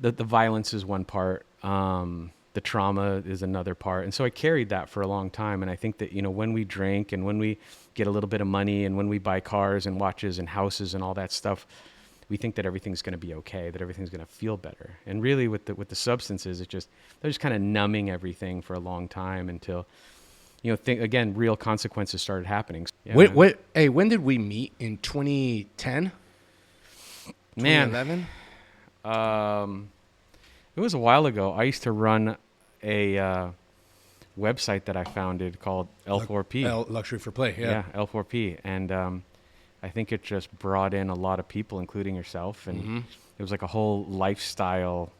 the violence is one part. The trauma is another part. And so I carried that for a long time. And I think that, when we drink and when we get a little bit of money and when we buy cars and watches and houses and all that stuff, we think that everything's going to be okay, that everything's going to feel better. And really with the substances, they're just kind of numbing everything for a long time until, again, real consequences started happening. Yeah, When did we meet? In 2010? man, 2011? it was a while ago. I used to run a website that I founded called L4P. Luxury for Play, yeah. Yeah, L4P. And I think it just brought in a lot of people, including yourself. And it was like a whole lifestyle.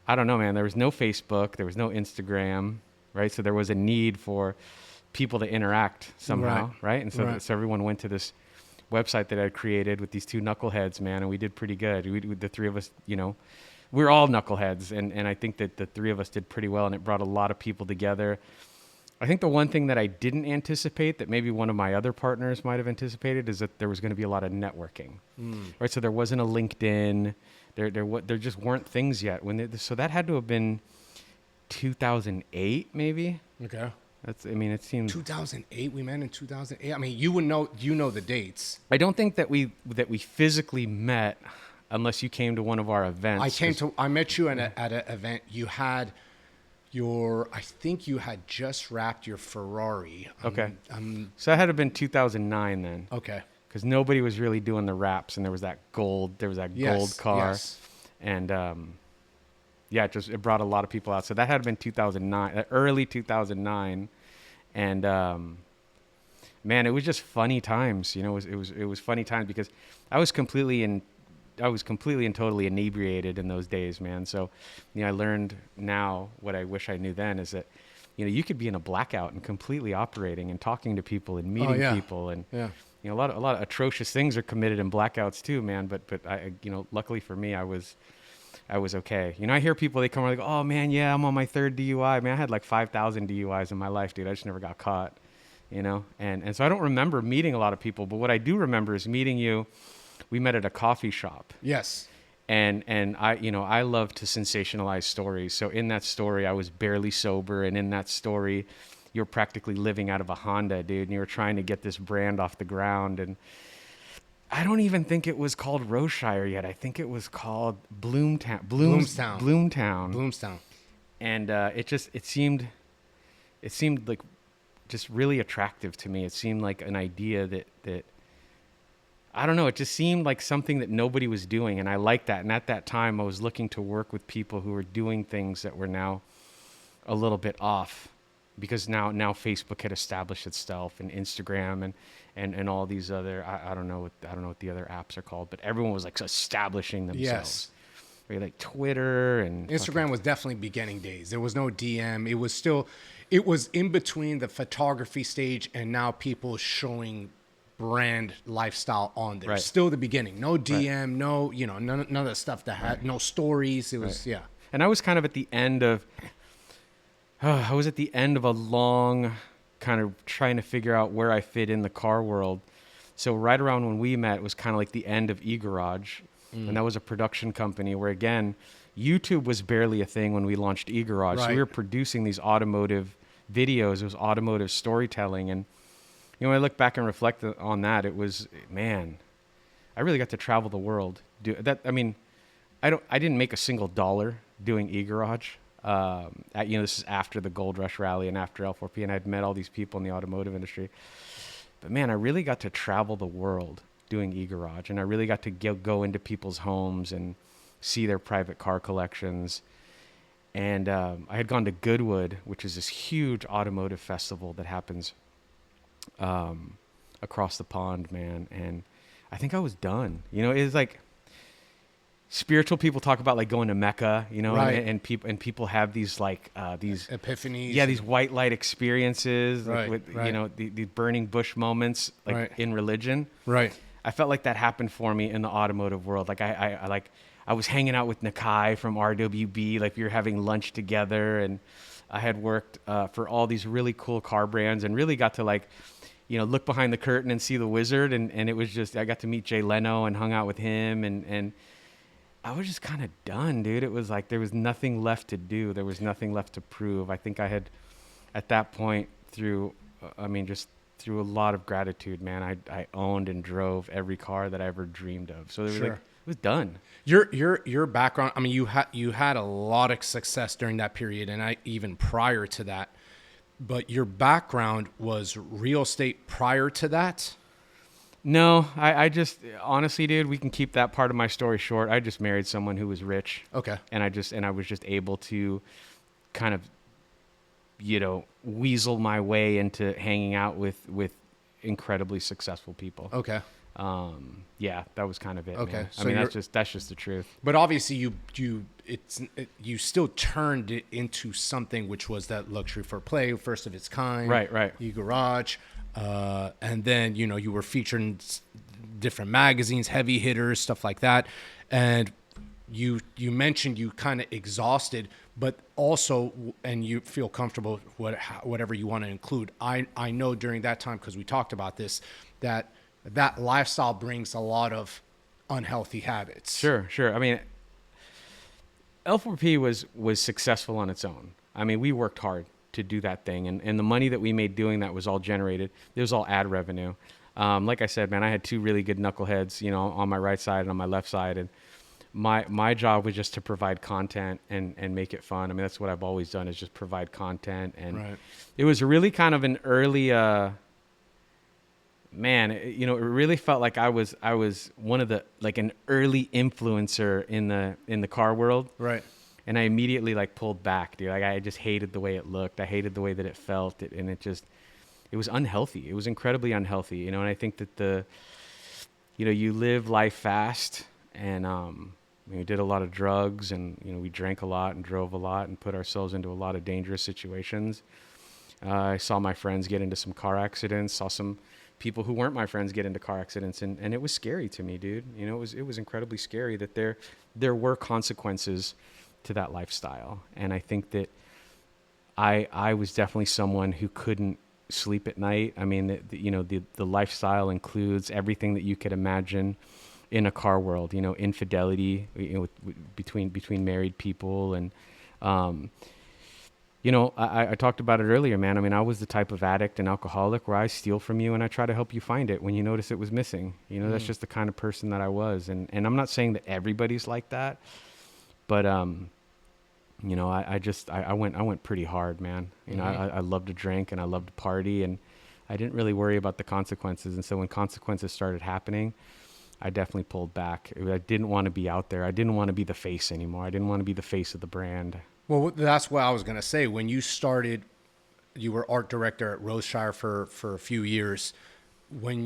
I don't know, man. There was no Facebook. There was no Instagram, right? So there was a need for people to interact somehow, right? And so everyone went to this website that I created with these two knuckleheads, man, and we did pretty good. The three of us, we're all knuckleheads, and I think that the three of us did pretty well, and it brought a lot of people together. I think the one thing that I didn't anticipate that maybe one of my other partners might have anticipated is that there was going to be a lot of networking, right? So there wasn't a LinkedIn. There just weren't things yet. So that had to have been 2008, maybe. Okay. It seemed 2008. We met in 2008. I mean, you know the dates. I don't think that we physically met unless you came to one of our events. I met you at an event. You had I think you had just wrapped your Ferrari. Okay. So that had to have been 2009 then. Okay. Because nobody was really doing the wraps, and there was that gold car. Yes. And it brought a lot of people out. So that had been 2009, early 2009, and man, it was just funny times. It was funny times because I was completely and totally inebriated in those days, man. So, I learned now what I wish I knew then is that, you could be in a blackout and completely operating and talking to people and meeting people, and a lot of atrocious things are committed in blackouts too, man. But I, luckily for me, I was okay. I hear people, they come around like, oh man, yeah, I'm on my third DUI. Man, I had like 5,000 DUIs in my life, dude. I just never got caught, and so I don't remember meeting a lot of people, but what I do remember is meeting you. We met at a coffee shop. Yes. And I love to sensationalize stories. So in that story, I was barely sober, and in that story, you're practically living out of a Honda, dude, and you were trying to get this brand off the ground. And I don't even think it was called Roshire yet. I think it was called Bloomtown. And it seemed like just really attractive to me. It seemed like an idea that I don't know. It just seemed like something that nobody was doing, and I liked that. And at that time, I was looking to work with people who were doing things that were now a little bit off, because now Facebook had established itself, and Instagram and all these other I don't know what the other apps are called, but everyone was like establishing themselves. Yes. Like Twitter and Instagram was definitely beginning days. There was no DM. It was in between the photography stage and now people showing brand lifestyle on there. Right. Still the beginning. No DM, no, none of the stuff that had no stories. It was, yeah. And I was kind of at the end of, a long kind of trying to figure out where I fit in the car world. So right around when we met, it was kind of like the end of eGarage. And that was a production company where, again, YouTube was barely a thing when we launched eGarage. Right. So we were producing these automotive videos. It was automotive storytelling. And when I look back and reflect on that, it was, man, I really got to travel the world. I didn't make a single dollar doing eGarage. This is after the Gold Rush Rally and after L4P, and I'd met all these people in the automotive industry. But man, I really got to travel the world doing eGarage, and I really got to go into people's homes and see their private car collections. And I had gone to Goodwood, which is this huge automotive festival that happens across the pond, man. And I think I was done. It's like spiritual people talk about like going to Mecca, right. and people have these like these epiphanies. Yeah, these white light experiences, right, like with right. The burning bush moments, like right. in religion. Right. I felt like that happened for me in the automotive world. Like I was hanging out with Nikai from RWB, like we were having lunch together, and I had worked for all these really cool car brands and really got to like, look behind the curtain and see the wizard. And it was just, I got to meet Jay Leno and hung out with him and I was just kind of done, dude. It was like there was nothing left to do. There was nothing left to prove. I think I had, at that point, just through a lot of gratitude, man. I owned and drove every car that I ever dreamed of. So it was like, Sure. it was done. Your background, I mean, you had a lot of success during that period, and even prior to that. But your background was real estate prior to that? No, I just, honestly, dude, we can keep that part of my story short. I just married someone who was rich. Okay. And I was just able to kind of, weasel my way into hanging out with incredibly successful people. Okay. Yeah, that was kind of it. Okay. Man. So I mean, that's just the truth. But obviously you still turned it into something which was that luxury for play, first of its kind. Right. E-Garage. And then, you were featured in different magazines, heavy hitters, stuff like that. And you mentioned you kind of exhausted, but also, and you feel comfortable with whatever you want to include. I know during that time, because we talked about this, that lifestyle brings a lot of unhealthy habits. Sure. I mean, L4P was successful on its own. I mean, we worked hard to do that thing, and the money that we made doing that was all generated. It was all ad revenue. Like I said, man, I had two really good knuckleheads, on my right side and on my left side, and my job was just to provide content and make it fun. I mean, that's what I've always done, is just provide content. And Right. It was really kind of an early, it really felt like I was one of the, like, an early influencer in the car world. Right. And I immediately pulled back, dude. Like, I just hated the way it looked. I hated the way that it felt. And it was unhealthy. It was incredibly unhealthy, And I think that you live life fast, and we did a lot of drugs, and we drank a lot and drove a lot and put ourselves into a lot of dangerous situations. I saw my friends get into some car accidents. Saw some people who weren't my friends get into car accidents, and it was scary to me, dude. It was incredibly scary that there were consequences to that lifestyle. And I think that I was definitely someone who couldn't sleep at night. I mean, the lifestyle includes everything that you could imagine in a car world, infidelity, between married people. And, I talked about it earlier, man. I mean, I was the type of addict and alcoholic where I steal from you and I try to help you find it when you notice it was missing. That's just the kind of person that I was. And I'm not saying that everybody's like that, but, I went pretty hard, man. I loved to drink and I loved to party, and I didn't really worry about the consequences. And so when consequences started happening, I definitely pulled back. I didn't want to be out there. I didn't want to be the face anymore. I didn't want to be the face of the brand. Well, that's what I was going to say. When you started, you were art director at Roseshire for a few years. When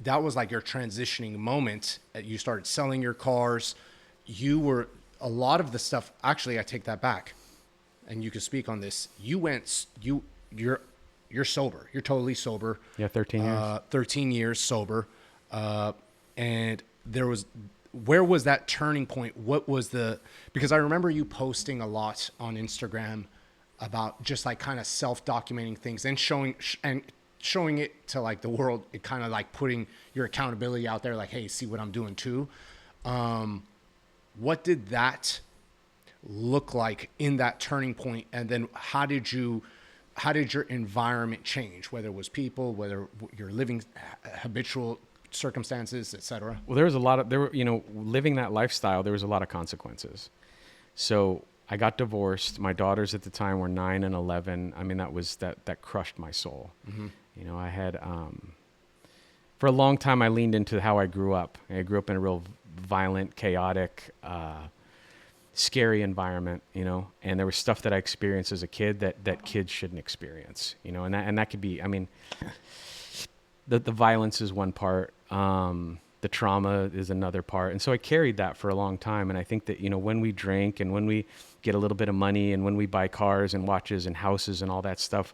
that was like your transitioning moment. You started selling your cars. A lot of the stuff, actually, I take that back, and you can speak on this. You're sober. You're totally sober. Yeah, 13 years. 13 years sober. And where was that turning point? Because I remember you posting a lot on Instagram about just kind of self-documenting things and showing it to the world. It kind of putting your accountability out there, hey, see what I'm doing too. What did that look like in that turning point? And then how did your environment change, whether it was people, whether you're living habitual circumstances, etc.? Well, living that lifestyle, there was a lot of consequences. So I got divorced. My daughters at the time were 9 and 11. I mean, that crushed my soul. Mm-hmm. I had, for a long time, I leaned into how I grew up. I grew up in a real violent, chaotic, scary environment, and there was stuff that I experienced as a kid that kids shouldn't experience, and that could be, I mean, the violence is one part. The trauma is another part. And so I carried that for a long time. And I think that, when we drink and when we get a little bit of money and when we buy cars and watches and houses and all that stuff,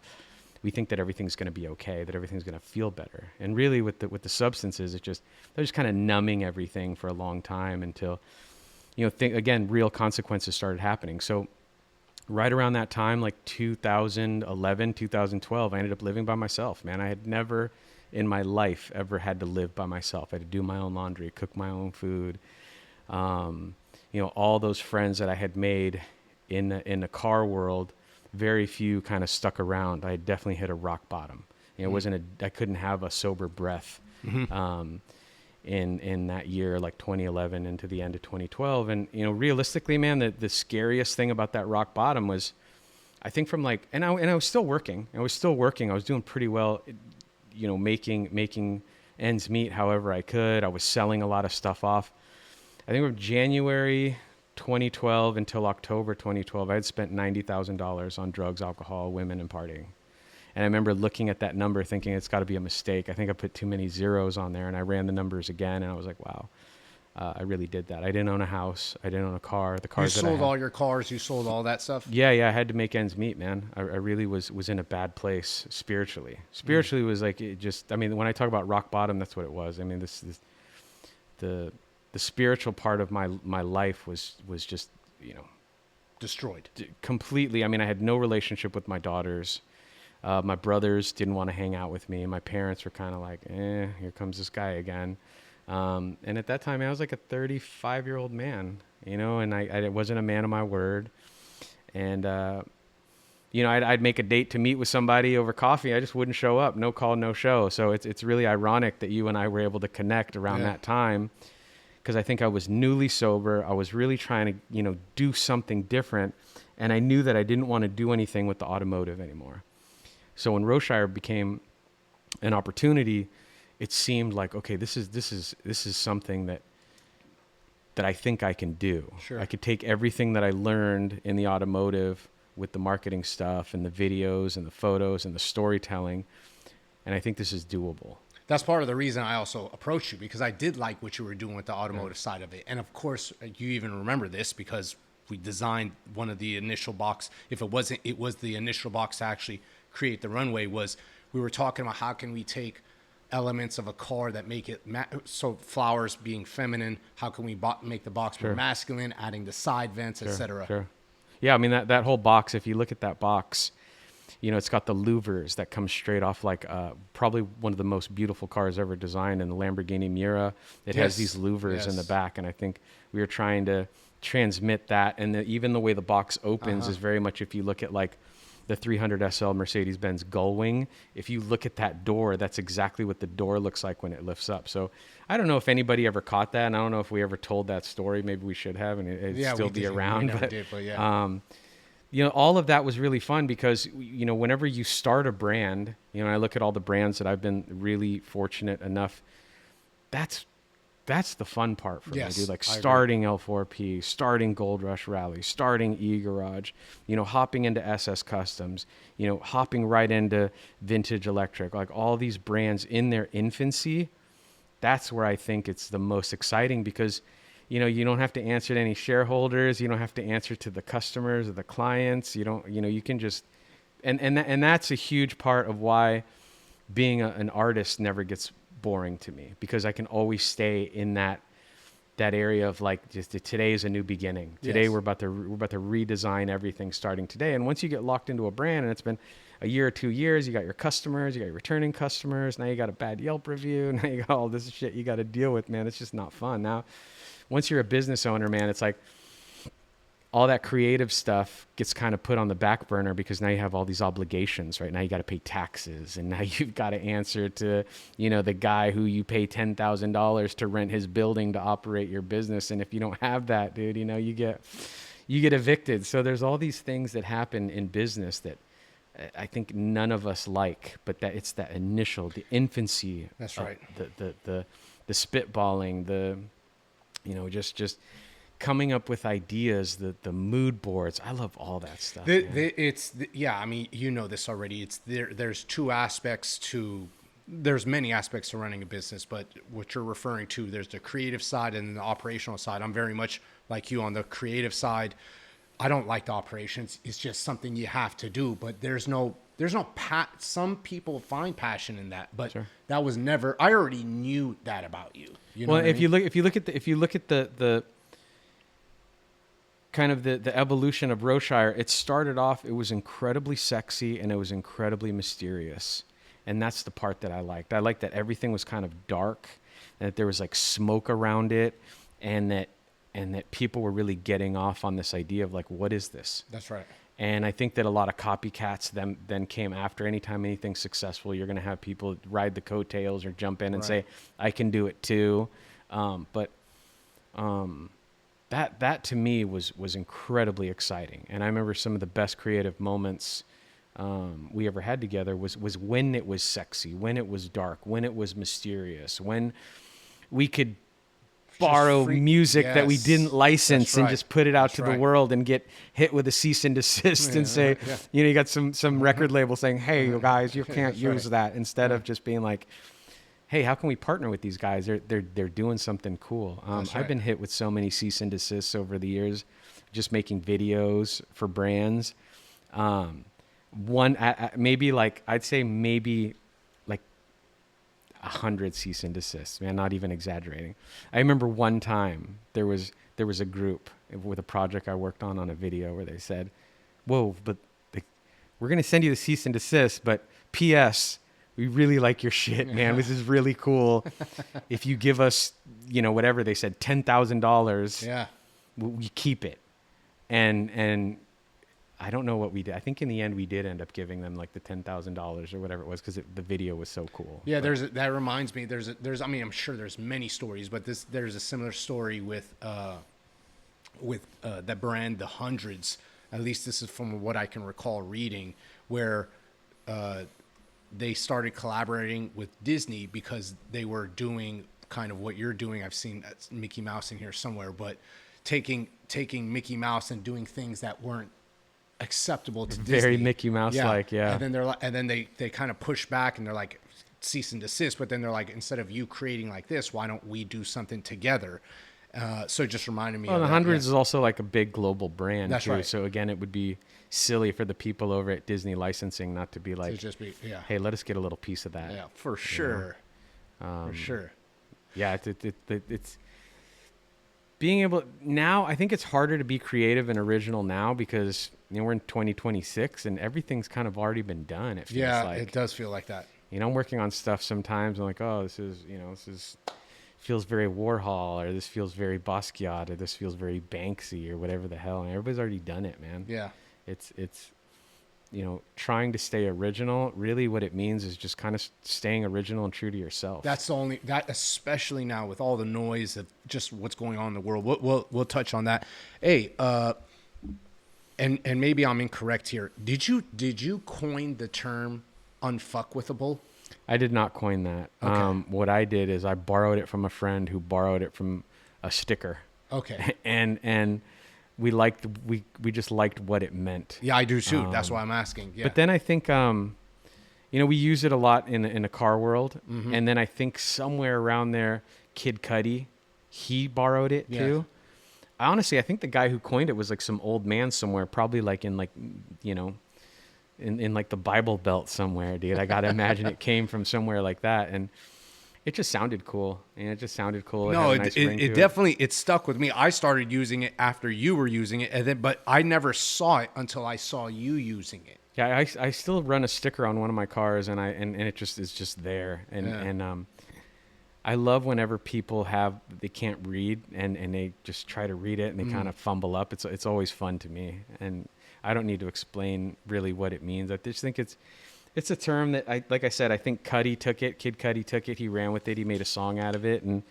we think that everything's going to be okay, that everything's going to feel better. And really with the substances, they're just kind of numbing everything for a long time until, again, real consequences started happening. So right around that time, 2011, 2012, I ended up living by myself, man. I had never in my life ever had to live by myself. I had to do my own laundry, cook my own food. All those friends that I had made in the car world, very few kind of stuck around. I definitely hit a rock bottom. I couldn't have a sober breath in that year, like 2011 into the end of 2012. And, realistically, man, the scariest thing about that rock bottom was, I think from like, and I was still working. I was doing pretty well, making ends meet however I could. I was selling a lot of stuff off. I think from January 2012 until October 2012, I had spent $90,000 on drugs, alcohol, women, and partying. And I remember looking at that number thinking it's got to be a mistake. I think I put too many zeros on there, and I ran the numbers again, and I was like, wow, I really did that. I didn't own a house. I didn't own a car. The cars you sold all your cars. You sold all that stuff. Yeah. I had to make ends meet, man. I really was in a bad place spiritually. Spiritually was like, when I talk about rock bottom, that's what it was. I mean, this the spiritual part of my life was just, destroyed completely. I mean, I had no relationship with my daughters. My brothers didn't want to hang out with me. My parents were kind of like, here comes this guy again. And at that time, I was like a 35-year-old man, and I wasn't a man of my word. And, I'd make a date to meet with somebody over coffee. I just wouldn't show up. No call, no show. So it's really ironic that you and I were able to connect around that time, because I think I was newly sober. I was really trying to, do something different. And I knew that I didn't want to do anything with the automotive anymore. So when Roshire became an opportunity, it seemed like, okay, this is something that I think I can do. Sure. I could take everything that I learned in the automotive with the marketing stuff and the videos and the photos and the storytelling, and I think this is doable. That's part of the reason I also approached you, because I did like what you were doing with the automotive side of it. And of course, you even remember this because we designed one of the initial box. If it wasn't, it was the initial box to actually create the runway. Was we were talking about how can we take elements of a car that make it so flowers being feminine, how can we make the box more masculine, adding the side vents, etc. Sure. Yeah, I mean that whole box, if you look at that box, it's got the louvers that come straight off like probably one of the most beautiful cars ever designed in the Lamborghini Miura. It has these louvers in the back, and I think we were trying to transmit that. And even the way the box opens is very much, if you look at like the 300 SL Mercedes-Benz Gullwing, if you look at that door, that's exactly what the door looks like when it lifts up. So I don't know if anybody ever caught that, and I don't know if we ever told that story. Maybe we should have, and it'd still be around. All of that was really fun because, whenever you start a brand, I look at all the brands that I've been really fortunate enough, that's the fun part for me, dude. Like starting L4P, starting Gold Rush Rally, starting E-Garage, hopping into SS Customs, hopping right into Vintage Electric, like all these brands in their infancy. That's where I think it's the most exciting because, you don't have to answer to any shareholders. You don't have to answer to the customers or the clients. You can just, and that's a huge part of why being an artist never gets boring to me, because I can always stay in that area of like, just today is a new beginning. Today we're about to redesign everything starting today. And once you get locked into a brand and it's been a year or 2 years, you got your customers, you got your returning customers. Now you got a bad Yelp review. Now you got all this shit you got to deal with, man. It's just not fun. Now, once you're a business owner, man, it's like all that creative stuff gets kind of put on the back burner because now you have all these obligations, right? Now you got to pay taxes, and now you've got to answer to, the guy who you pay $10,000 to rent his building to operate your business. And if you don't have that, dude, you get evicted. So there's all these things that happen in business that I think none of us like, but that it's that initial, the infancy. That's right. The spitballing, just coming up with ideas, the mood boards. I love all that stuff. I mean, this already. There's many aspects to running a business, but what you're referring to, there's the creative side and the operational side. I'm very much like you on the creative side. I don't like the operations. It's just something you have to do, but there's no some people find passion in that, but that was never, I already knew that about you. If you look at the kind of the evolution of Roshire, it started off, it was incredibly sexy and it was incredibly mysterious. And that's the part that I liked. I liked that everything was kind of dark and that there was like smoke around it, and that and that people were really getting off on this idea of like, what is this? That's right. And I think that a lot of copycats then came after. Anytime anything's successful, you're going to have people ride the coattails or jump in and say, I can do it too. But that to me was incredibly exciting. And I remember some of the best creative moments we ever had together was when it was sexy, when it was dark, when it was mysterious, when we could borrow music that we didn't license and just put it out to the world and get hit with a cease and desist and say, you got some record label saying, hey, you guys, you can't use that, instead of just being like, hey, how can we partner with these guys? They're doing something cool. I've been hit with so many cease and desists over the years, just making videos for brands. Maybe like, I'd say maybe like 100 cease and desists, man, not even exaggerating. I remember one time there was a group with a project I worked on a video where they said, whoa, but we're going to send you the cease and desist, but P.S., we really like your shit, man. This is really cool. If you give us, whatever they said, $10,000, we keep it. And I don't know what we did. I think in the end we did end up giving them like the $10,000 or whatever it was, because the video was so cool. Yeah, that reminds me. I mean, I'm sure there's many stories, but there's a similar story with that brand, the Hundreds. At least this is from what I can recall reading, where they started collaborating with Disney because they were doing kind of what you're doing. I've seen Mickey Mouse in here somewhere, but taking Mickey Mouse and doing things that weren't acceptable to Disney. Very Mickey Mouse like, yeah. And then they kind of push back and they're like, cease and desist. But then they're like, instead of you creating like this, why don't we do something together? So it just reminded me. Well, the Hundreds is also like a big global brand. That's too. right. So again, it would be silly for the people over at Disney licensing not to be like, hey, let us get a little piece of that. Yeah, for sure. For sure. Yeah, it's being able now. I think it's harder to be creative and original now because we're in 2026 and everything's kind of already been done. It feels like. It does feel like that. I'm working on stuff sometimes. I'm like, oh, this is feels very Warhol, or this feels very Basquiat, or this feels very Banksy, or whatever the hell. And everybody's already done it, man. Yeah. It's trying to stay original. Really what it means is just kind of staying original and true to yourself. That's especially now with all the noise of just what's going on in the world. We'll touch on that. Hey, and maybe I'm incorrect here. Did you coin the term unfuckwithable? I did not coin that. Okay. What I did is I borrowed it from a friend who borrowed it from a sticker. Okay. And we just liked what it meant. Yeah, I do too. That's why I'm asking. Yeah. But then I think, we use it a lot in the car world. Mm-hmm. And then I think somewhere around there, Kid Cudi, he borrowed it too. I think the guy who coined it was like some old man somewhere, probably like in like, in like the Bible Belt somewhere, dude. I got to imagine it came from somewhere like that. And it just sounded cool. It just sounded cool. No, it definitely, it stuck with me. I started using it after you were using it, but I never saw it until I saw you using it. Yeah, I still run a sticker on one of my cars, and it just is just there. And I love whenever people they can't read and they just try to read it and they kind of fumble up. It's always fun to me, and I don't need to explain really what it means. I just think it's a term that like I said, I think Kid Cudi took it, he ran with it, he made a song out of it. And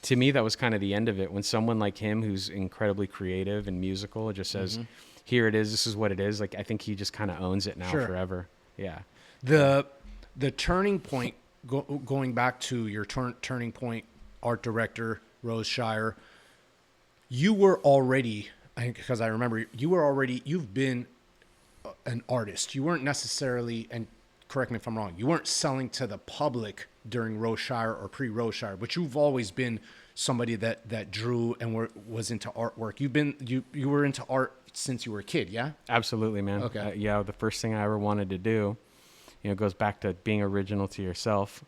to me, that was kind of the end of it. When someone like him, who's incredibly creative and musical, just says, here it is, this is what it is. Like, I think he just kind of owns it now forever. Yeah. The turning point, going back to your turning point, art director, Rose Shire, you were already, because I remember you've been an artist. You weren't necessarily, and correct me if I'm wrong, you weren't selling to the public during Rose Shire or pre-Rose Shire, but you've always been somebody that drew and was into artwork. You were into art since you were a kid, yeah? Absolutely, man. Okay. The first thing I ever wanted to do, goes back to being original to yourself.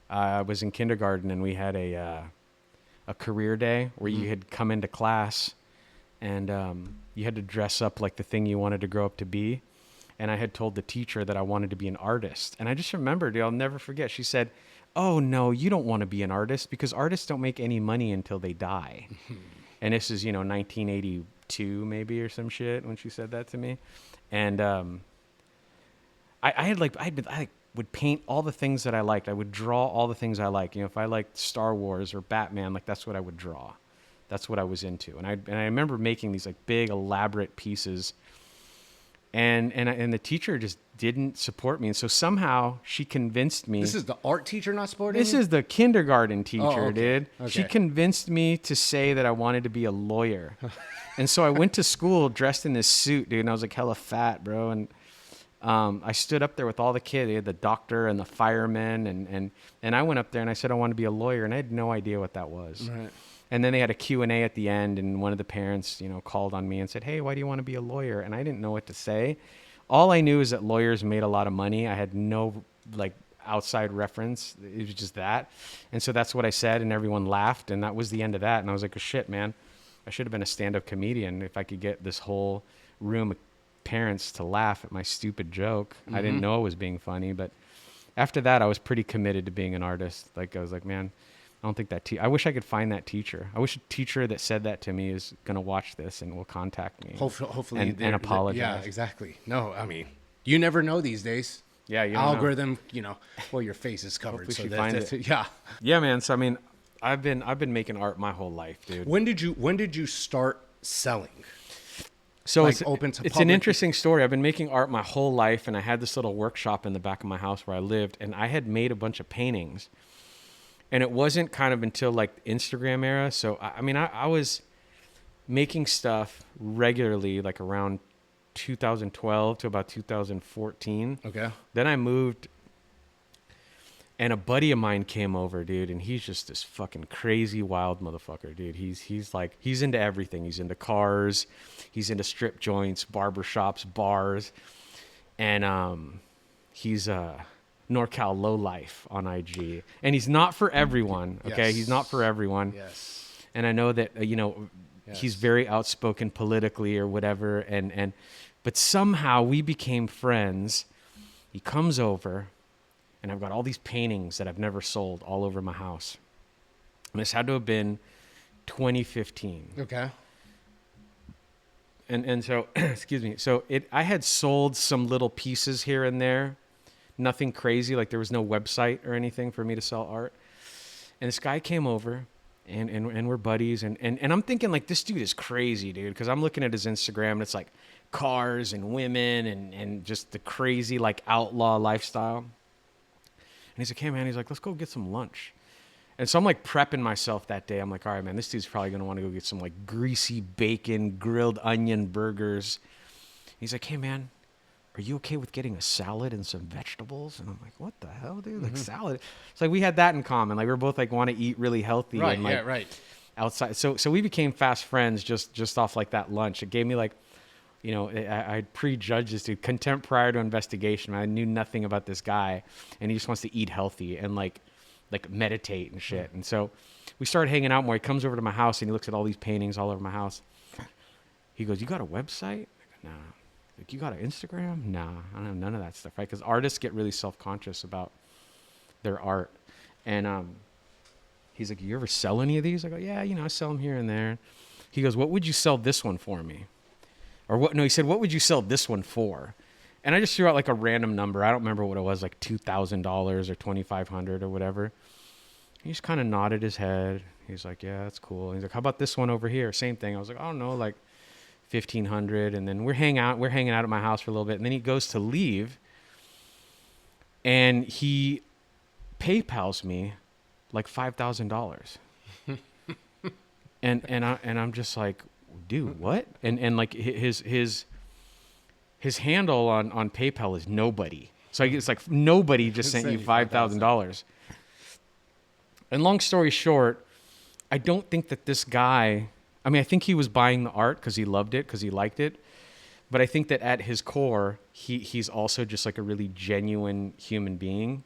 I was in kindergarten and we had a career day where you had come into class and you had to dress up like the thing you wanted to grow up to be. And I had told the teacher that I wanted to be an artist. And I just remembered, I'll never forget. She said, "Oh, no, you don't want to be an artist because artists don't make any money until they die." And this is, 1982 maybe or some shit when she said that to me. And I would paint all the things that I liked. I would draw all the things I like. If I liked Star Wars or Batman, like that's what I would draw. That's what I was into. And I remember making these like big elaborate pieces. And the teacher just didn't support me. And so somehow she convinced me. This is the art teacher not supporting This you? is the kindergarten teacher, okay. dude. Okay. She convinced me to say that I wanted to be a lawyer. And so I went to school dressed in this suit, dude. And I was like hella fat, bro. And I stood up there with all the kids. They had the doctor and the firemen. And I went up there and I said I want to be a lawyer. And I had no idea what that was. Right. And then they had a Q&A at the end, and one of the parents, called on me and said, hey, why do you want to be a lawyer? And I didn't know what to say. All I knew is that lawyers made a lot of money. I had no, outside reference. It was just that. And so that's what I said, and everyone laughed, and that was the end of that. And I was like, oh, shit, man. I should have been a stand-up comedian if I could get this whole room of parents to laugh at my stupid joke. I didn't know it was being funny, but after that, I was pretty committed to being an artist. I was like, man, I don't think I wish I could find that teacher. I wish a teacher that said that to me is going to watch this and will contact me. Hopefully. And apologize. Yeah, exactly. No, I mean, you never know these days. Yeah, you algorithm, well, your face is covered. Hopefully So she finds it. Yeah. Yeah, man. So, I mean, I've been making art my whole life, dude. When did you start selling? So it's open to it's public? an interesting story. I've been making art my whole life, and I had this little workshop in the back of my house where I lived, and I had made a bunch of paintings. And it wasn't kind of until Instagram era. So, I was making stuff regularly, around 2012 to about 2014. Okay. Then I moved, and a buddy of mine came over, dude. And he's just this fucking crazy, wild motherfucker, dude. He's into everything. He's into cars. He's into strip joints, barbershops, bars. And he's NorCal Lowlife on IG, and he's not for everyone. Okay, he's not for everyone. Yes, and I know that he's very outspoken politically or whatever, but somehow we became friends. He comes over, and I've got all these paintings that I've never sold all over my house. And this had to have been 2015. Okay. And so, excuse me. So I had sold some little pieces here and there. Nothing crazy, there was no website or anything for me to sell art. And this guy came over, and we're buddies, and I'm thinking this dude is crazy, dude, because I'm looking at his Instagram, and it's cars and women and just the crazy outlaw lifestyle. And he's like, hey man, let's go get some lunch. And so I'm prepping myself that day. I'm all right, man, this dude's probably gonna want to go get some greasy bacon, grilled onion burgers. He's like, hey man, are you okay with getting a salad and some vegetables? And I'm like, what the hell, dude? Salad? It's we had that in common. We were both want to eat really healthy. Right, and right. Outside. So we became fast friends just off that lunch. It gave me I prejudged this dude. Contempt prior to investigation. I knew nothing about this guy, and he just wants to eat healthy and meditate and shit. And so we started hanging out more. He comes over to my house and he looks at all these paintings all over my house. He goes, you got a website? I go, no. You got an Instagram? Nah, I don't have none of that stuff, right? Because artists get really self-conscious about their art. And he's like, you ever sell any of these? I go, yeah, I sell them here and there. He goes, what would you sell this one for me? Or what? No, he said, what would you sell this one for? And I just threw out a random number. I don't remember what it was, $2,000 or $2,500 or whatever. He just kind of nodded his head. He's like, yeah, that's cool. He's like, how about this one over here? Same thing. I was like, I don't know, 1,500. And then we're hanging out at my house for a little bit. And then he goes to leave, and he PayPals me $5,000. and I'm just like, dude, what? And his handle on PayPal is nobody. So it's nobody just sent you $5,000. And long story short, I don't think that this guy, I think he was buying the art because he loved it, because he liked it. But I think that at his core, he's also just a really genuine human being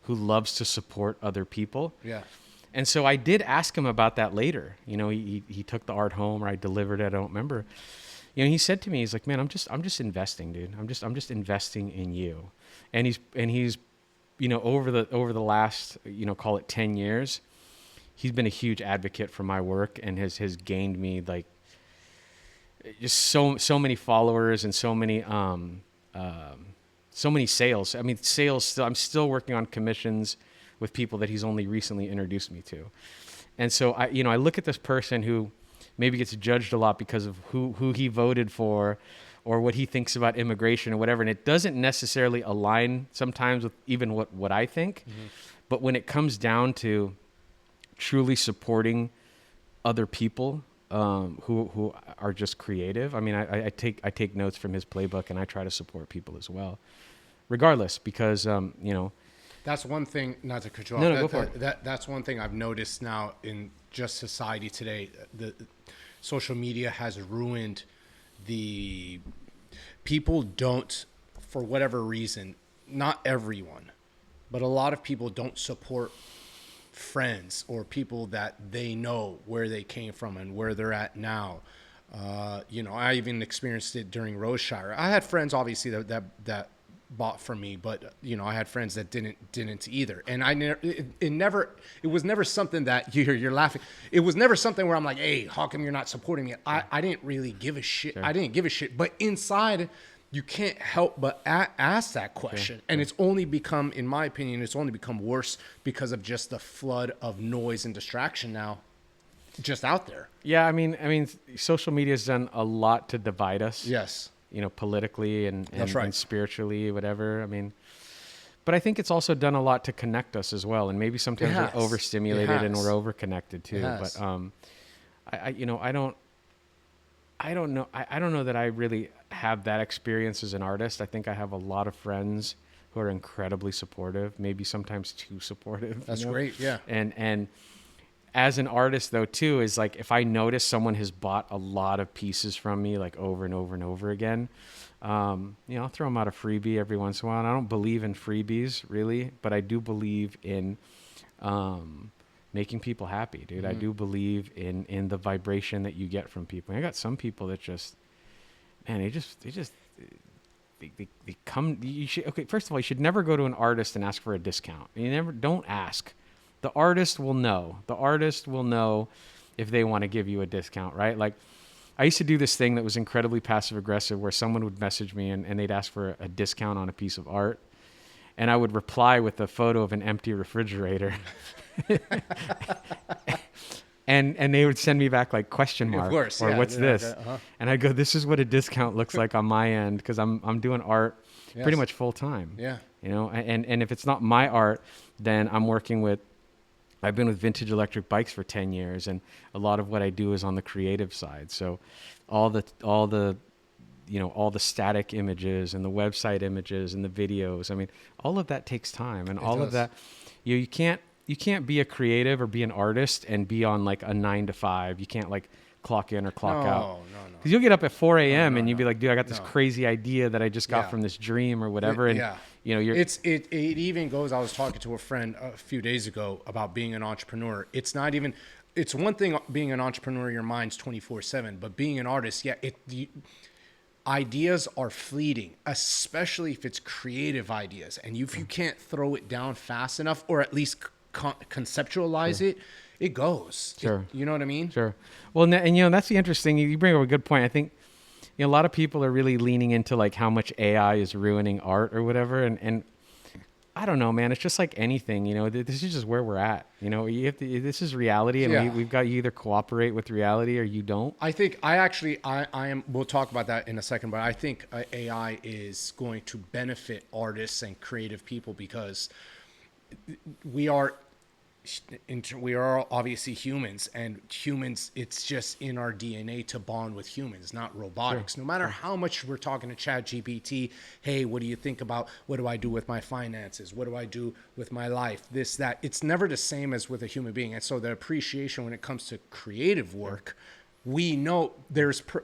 who loves to support other people. Yeah. And so I did ask him about that later. He took the art home, or I delivered it. I don't remember. He said to me, he's like, man, I'm just investing, dude. I'm just investing in you. And he's over the last, call it 10 years, he's been a huge advocate for my work and has gained me like just so many followers and so many sales. I mean, sales still, I'm still working on commissions with people that he's only recently introduced me to. And so I look at this person who maybe gets judged a lot because of who he voted for or what he thinks about immigration or whatever. And it doesn't necessarily align sometimes with even what I think. Mm-hmm. But when it comes down to truly supporting other people who are just creative, I mean, I take notes from his playbook and I try to support people as well, regardless, because, That's one thing, not to cut you off. No, go for it. That's one thing I've noticed now in just society today. The social media has ruined the people don't, for whatever reason, not everyone, but a lot of people don't support friends or people that they know where they came from and where they're at now. I even experienced it during Roseshire. I had friends, obviously, that bought from me, but I had friends that didn't either. And it was never something that you're laughing. It was never something where I'm like, hey, how come you're not supporting me? I didn't really give a shit. Sure. I didn't give a shit. But inside, you can't help but ask that question. Sure. And it's only become, in my opinion, worse because of just the flood of noise and distraction now just out there. Yeah, I mean, social media has done a lot to divide us. Yes. Politically and That's right. and spiritually, whatever. I mean, but I think it's also done a lot to connect us as well. And maybe sometimes we're overstimulated and we're overconnected too. But I don't know. I don't know that I really have that experience as an artist. I think I have a lot of friends who are incredibly supportive, maybe sometimes too supportive. That's great. Yeah. And as an artist though too, is like, if I notice someone has bought a lot of pieces from me, like over and over and over again, I'll throw them out a freebie every once in a while. And I don't believe in freebies really, but I do believe in, making people happy, dude. Mm-hmm. I do believe in the vibration that you get from people. I got some people that just, man, they come, first of all, you should never go to an artist and ask for a discount. Don't ask. The artist will know. The artist will know if they want to give you a discount, right? Like, I used to do this thing that was incredibly passive aggressive where someone would message me and they'd ask for a discount on a piece of art. And I would reply with a photo of an empty refrigerator. and they would send me back like question mark, of course, or yeah, what's this? Uh-huh. And I'd go, this is what a discount looks like on my end, because I'm doing art pretty much full time. Yeah. And if it's not my art, then I've been with Vintage Electric Bikes for 10 years, and a lot of what I do is on the creative side. So all the static images and the website images and the videos, I mean, all of that takes time, and all of that, you can't be a creative or be an artist and be on like a 9 to 5. You can't like clock in or clock out. No. Because you'll get up at 4 a.m. and you'll be like, dude, I got this crazy idea that I just got from this dream or whatever. And it even goes, I was talking to a friend a few days ago about being an entrepreneur. It's one thing being an entrepreneur, your mind's 24/7, but being an artist, ideas are fleeting, especially if it's creative ideas. And if you can't throw it down fast enough, or at least conceptualize it goes. Sure. You know what I mean? Sure. Well, and that's the interesting, you bring up a good point. I think a lot of people are really leaning into like how much AI is ruining art or whatever. And I don't know, man, it's just like anything, this is just where we're at. This is reality, and we've got, you either cooperate with reality or you don't. I think we'll talk about that in a second, but I think AI is going to benefit artists and creative people because we are obviously humans, and humans, it's just in our DNA to bond with humans, not robotics. Sure. No matter how much we're talking to ChatGPT, hey, what do you think about, what do I do with my finances? What do I do with my life? This, that. It's never the same as with a human being. And so the appreciation when it comes to creative work, we know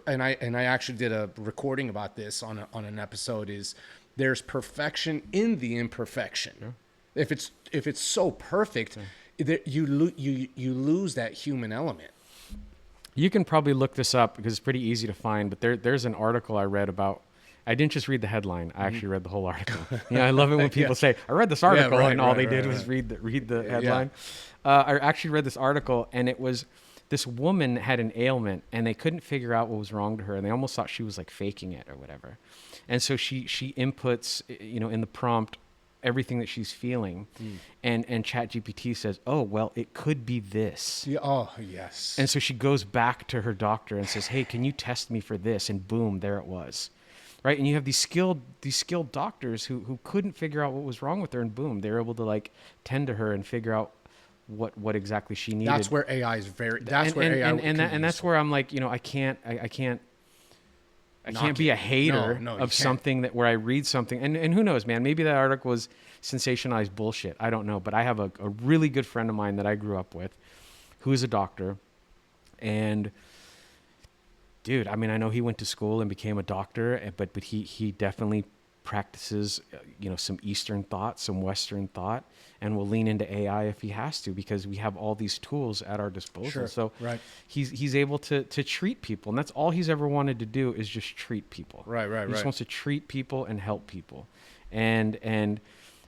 and I actually did a recording about this on an episode, is there's perfection in the imperfection. Sure. If it's so perfect, you lose that human element. You can probably look this up because it's pretty easy to find, but there's an article I read about I didn't just read the headline. I actually read the whole article. I love it when people say, I read this article, and all they did was read the headline. I actually read this article, and it was this woman had an ailment, and they couldn't figure out what was wrong to her, and they almost thought she was like faking it or whatever. And so she inputs, in the prompt, everything that she's feeling, and ChatGPT says, oh, well, it could be this. Yeah. Oh, yes. And so she goes back to her doctor and says, hey, can you test me for this? And boom, there it was. Right. And you have these skilled doctors who couldn't figure out what was wrong with her, and boom, they're able to like tend to her and figure out what exactly she needed. That's where AI is that's where I'm like, I can't be a hater of something where I read something, and who knows, man, maybe that article was sensationalized bullshit. I don't know. But I have a really good friend of mine that I grew up with who is a doctor, and dude, I mean, I know he went to school and became a doctor, but he definitely practices, some Eastern thought, some Western thought, and will lean into AI if he has to, because we have all these tools at our disposal. Sure. So right. he's able to treat people, and that's all he's ever wanted to do is just treat people. Right. He just wants to treat people and help people. And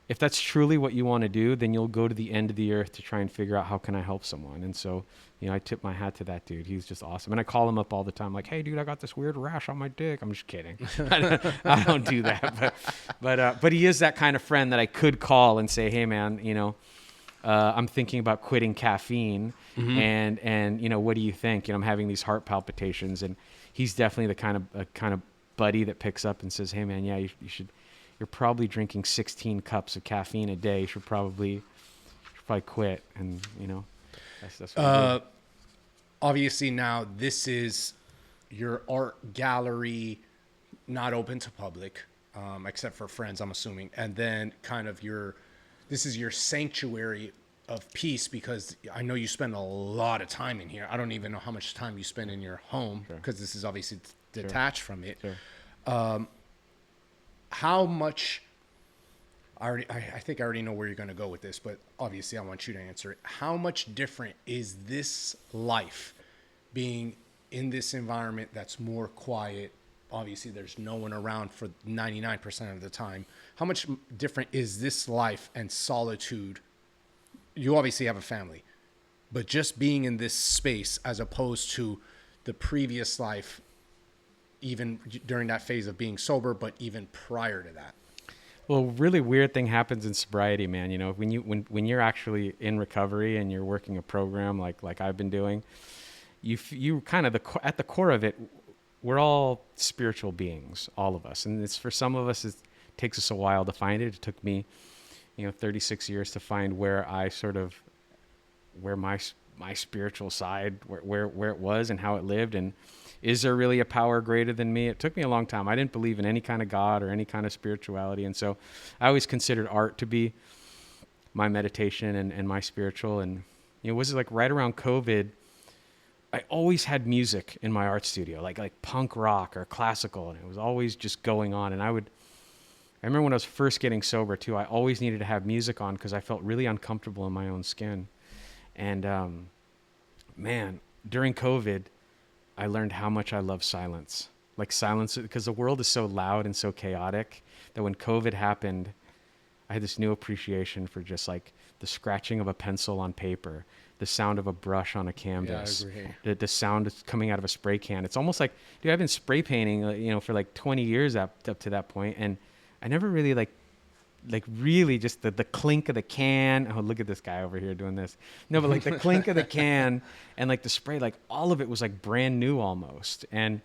if that's truly what you want to do, then you'll go to the end of the earth to try and figure out how can I help someone. And so, I tip my hat to that dude. He's just awesome. And I call him up all the time, like, hey, dude, I got this weird rash on my dick. I'm just kidding. I don't do that. But he is that kind of friend that I could call and say, hey, man, I'm thinking about quitting caffeine. And what do you think? I'm having these heart palpitations. And he's definitely the kind of buddy that picks up and says, hey, man, yeah, you should. You're probably drinking 16 cups of caffeine a day. You should probably quit. And, that's what obviously now this is your art gallery, not open to public, except for friends, I'm assuming. And then kind of this is your sanctuary of peace, because I know you spend a lot of time in here. I don't even know how much time you spend in your home, because this is obviously detached from it. Sure. How much, I think I already know where you're going to go with this, but obviously I want you to answer it. How much different is this life being in this environment that's more quiet? Obviously there's no one around for 99% of the time. How much different is this life and solitude? You obviously have a family, but just being in this space as opposed to the previous life, even during that phase of being sober, but even prior to that. Well, really weird thing happens in sobriety, man. When you're actually in recovery and you're working a program like I've been doing, you kind of at the core of it, we're all spiritual beings, all of us. And it's for some of us, it takes us a while to find it. It took me, 36 years to find where my spiritual side, where it was and how it lived. And is there really a power greater than me? It took me a long time. I didn't believe in any kind of God or any kind of spirituality. And so I always considered art to be my meditation and my spiritual. And, was it like right around COVID, I always had music in my art studio, like punk rock or classical. And it was always just going on. And I remember when I was first getting sober too, I always needed to have music on because I felt really uncomfortable in my own skin. And, man, during COVID, I learned how much I love silence. Like silence, because the world is so loud and so chaotic that when COVID happened, I had this new appreciation for just like the scratching of a pencil on paper, the sound of a brush on a canvas, the sound coming out of a spray can. It's almost like, dude, I've been spray painting, for like 20 years up to that point, and I never really like really just the clink of the can. Oh, look at this guy over here doing this. No, but like the clink of the can and like the spray, like all of it was like brand new almost. And,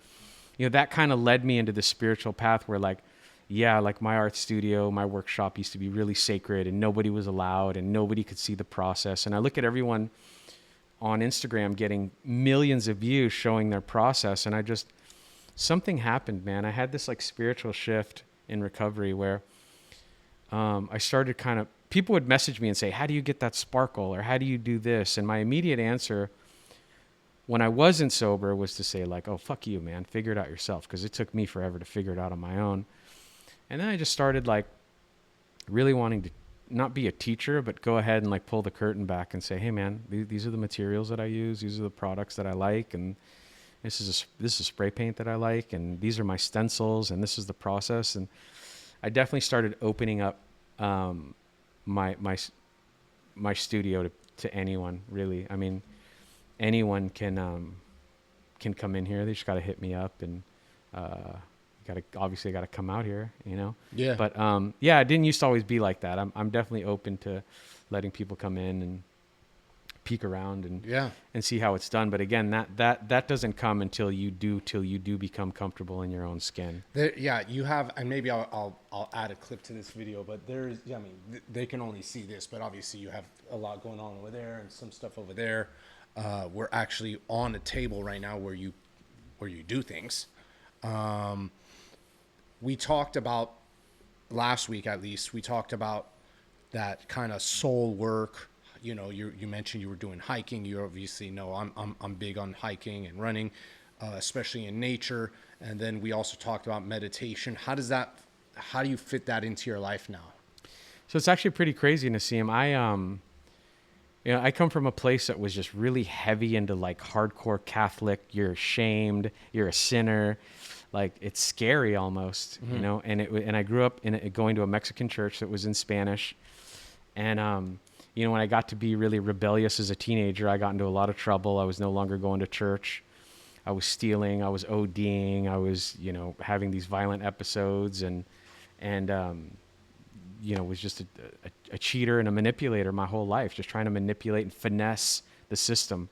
that kind of led me into the spiritual path where like my art studio, my workshop used to be really sacred and nobody was allowed and nobody could see the process. And I look at everyone on Instagram getting millions of views showing their process. And something happened, man. I had this like spiritual shift in recovery where, I started people would message me and say, how do you get that sparkle? Or how do you do this? And my immediate answer when I wasn't sober was to say like, oh, fuck you, man. Figure it out yourself. Because it took me forever to figure it out on my own. And then I just started like really wanting to not be a teacher, but go ahead and like pull the curtain back and say, hey, man, these are the materials that I use. These are the products that I like. And this is spray paint that I like, and these are my stencils, and this is the process. And I definitely started opening up my studio to anyone, really. I mean, anyone can come in here. They just got to hit me up, and obviously got to come out here, you know? Yeah. But yeah, it didn't used to always be like that. I'm definitely open to letting people come in and peek around and see how it's done. But again, that doesn't come until you do become comfortable in your own skin. You have, and maybe I'll add a clip to this video, but they can only see this, but obviously you have a lot going on over there and some stuff over there. We're actually on a table right now where you do things. We talked about last week, at least, we talked about that kind of soul work. You know, you mentioned you were doing hiking. You obviously know I'm big on hiking and running, especially in nature. And then we also talked about meditation. How do you fit that into your life now? So it's actually pretty crazy, Nassim. I come from a place that was just really heavy into like hardcore Catholic. You're ashamed. You're a sinner. Like, it's scary almost, you know. And I grew up going to a Mexican church that was in Spanish. And you know, when I got to be really rebellious as a teenager, I got into a lot of trouble. I was no longer going to church. I was stealing. I was ODing. I was, you know, having these violent episodes, and you know, was just a cheater and a manipulator my whole life, just trying to manipulate and finesse the system.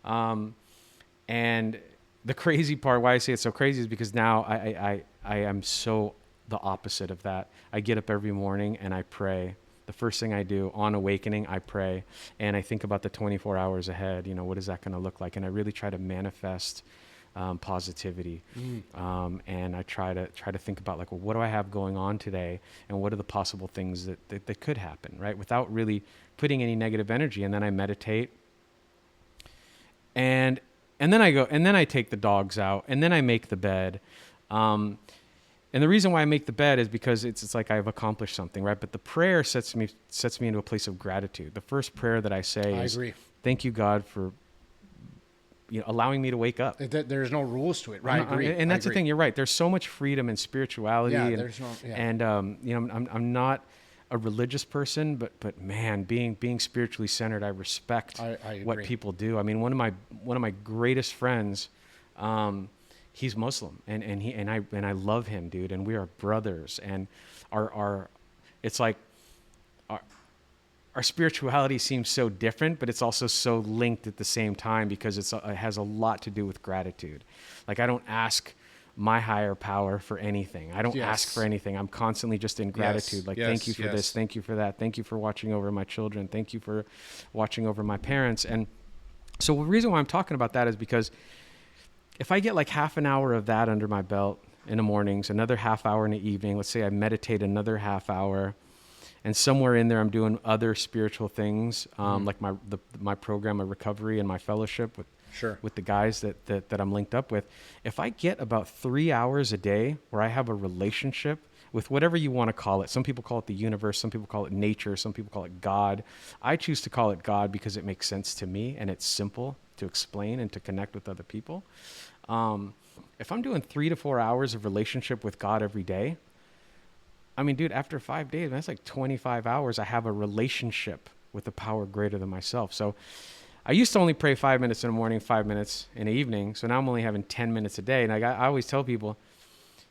And the crazy part, why I say it's so crazy, is because now I am so the opposite of that. I get up every morning and I pray. The first thing I do on awakening, I pray, and I think about the 24 hours ahead. You know, what is that going to look like? And I really try to manifest positivity. And I try to think about, like, well, what do I have going on today, and what are the possible things that could happen, right? Without really putting any negative energy. And then I meditate, and then I go, and then I take the dogs out, and then I make the bed. And the reason why I make the bed is because it's like I've accomplished something, right? But the prayer sets me into a place of gratitude. The first prayer that I say is, thank you, God, for, you know, allowing me to wake up. There's no rules to it, right? I agree. And that's the thing. You're right. There's so much freedom in spirituality. Yeah, and you know, I'm not a religious person, but man, being spiritually centered, I respect what people do. I mean, one of my greatest friends, he's Muslim, and I love him, dude, and we are brothers, and it's like our spirituality seems so different, but it's also so linked at the same time, because it has a lot to do with gratitude. Like, I don't ask my higher power for anything. I don't ask for anything. I'm constantly just in gratitude. Thank you for this. Thank you for that. Thank you for watching over my children. Thank you for watching over my parents. And so the reason why I'm talking about that is because if I get like half an hour of that under my belt in the mornings, another half hour in the evening, let's say I meditate another half hour, and somewhere in there I'm doing other spiritual things, like my program of recovery and my fellowship with the guys that I'm linked up with. If I get about 3 hours a day where I have a relationship with whatever you want to call it. Some people call it the universe. Some people call it nature. Some people call it God. I choose to call it God because it makes sense to me, and it's simple to explain and to connect with other people. If I'm doing 3 to 4 hours of relationship with God every day, I mean, dude, after 5 days, that's like 25 hours. I have a relationship with a power greater than myself. So I used to only pray 5 minutes in the morning, 5 minutes in the evening. So now I'm only having 10 minutes a day. And I always tell people,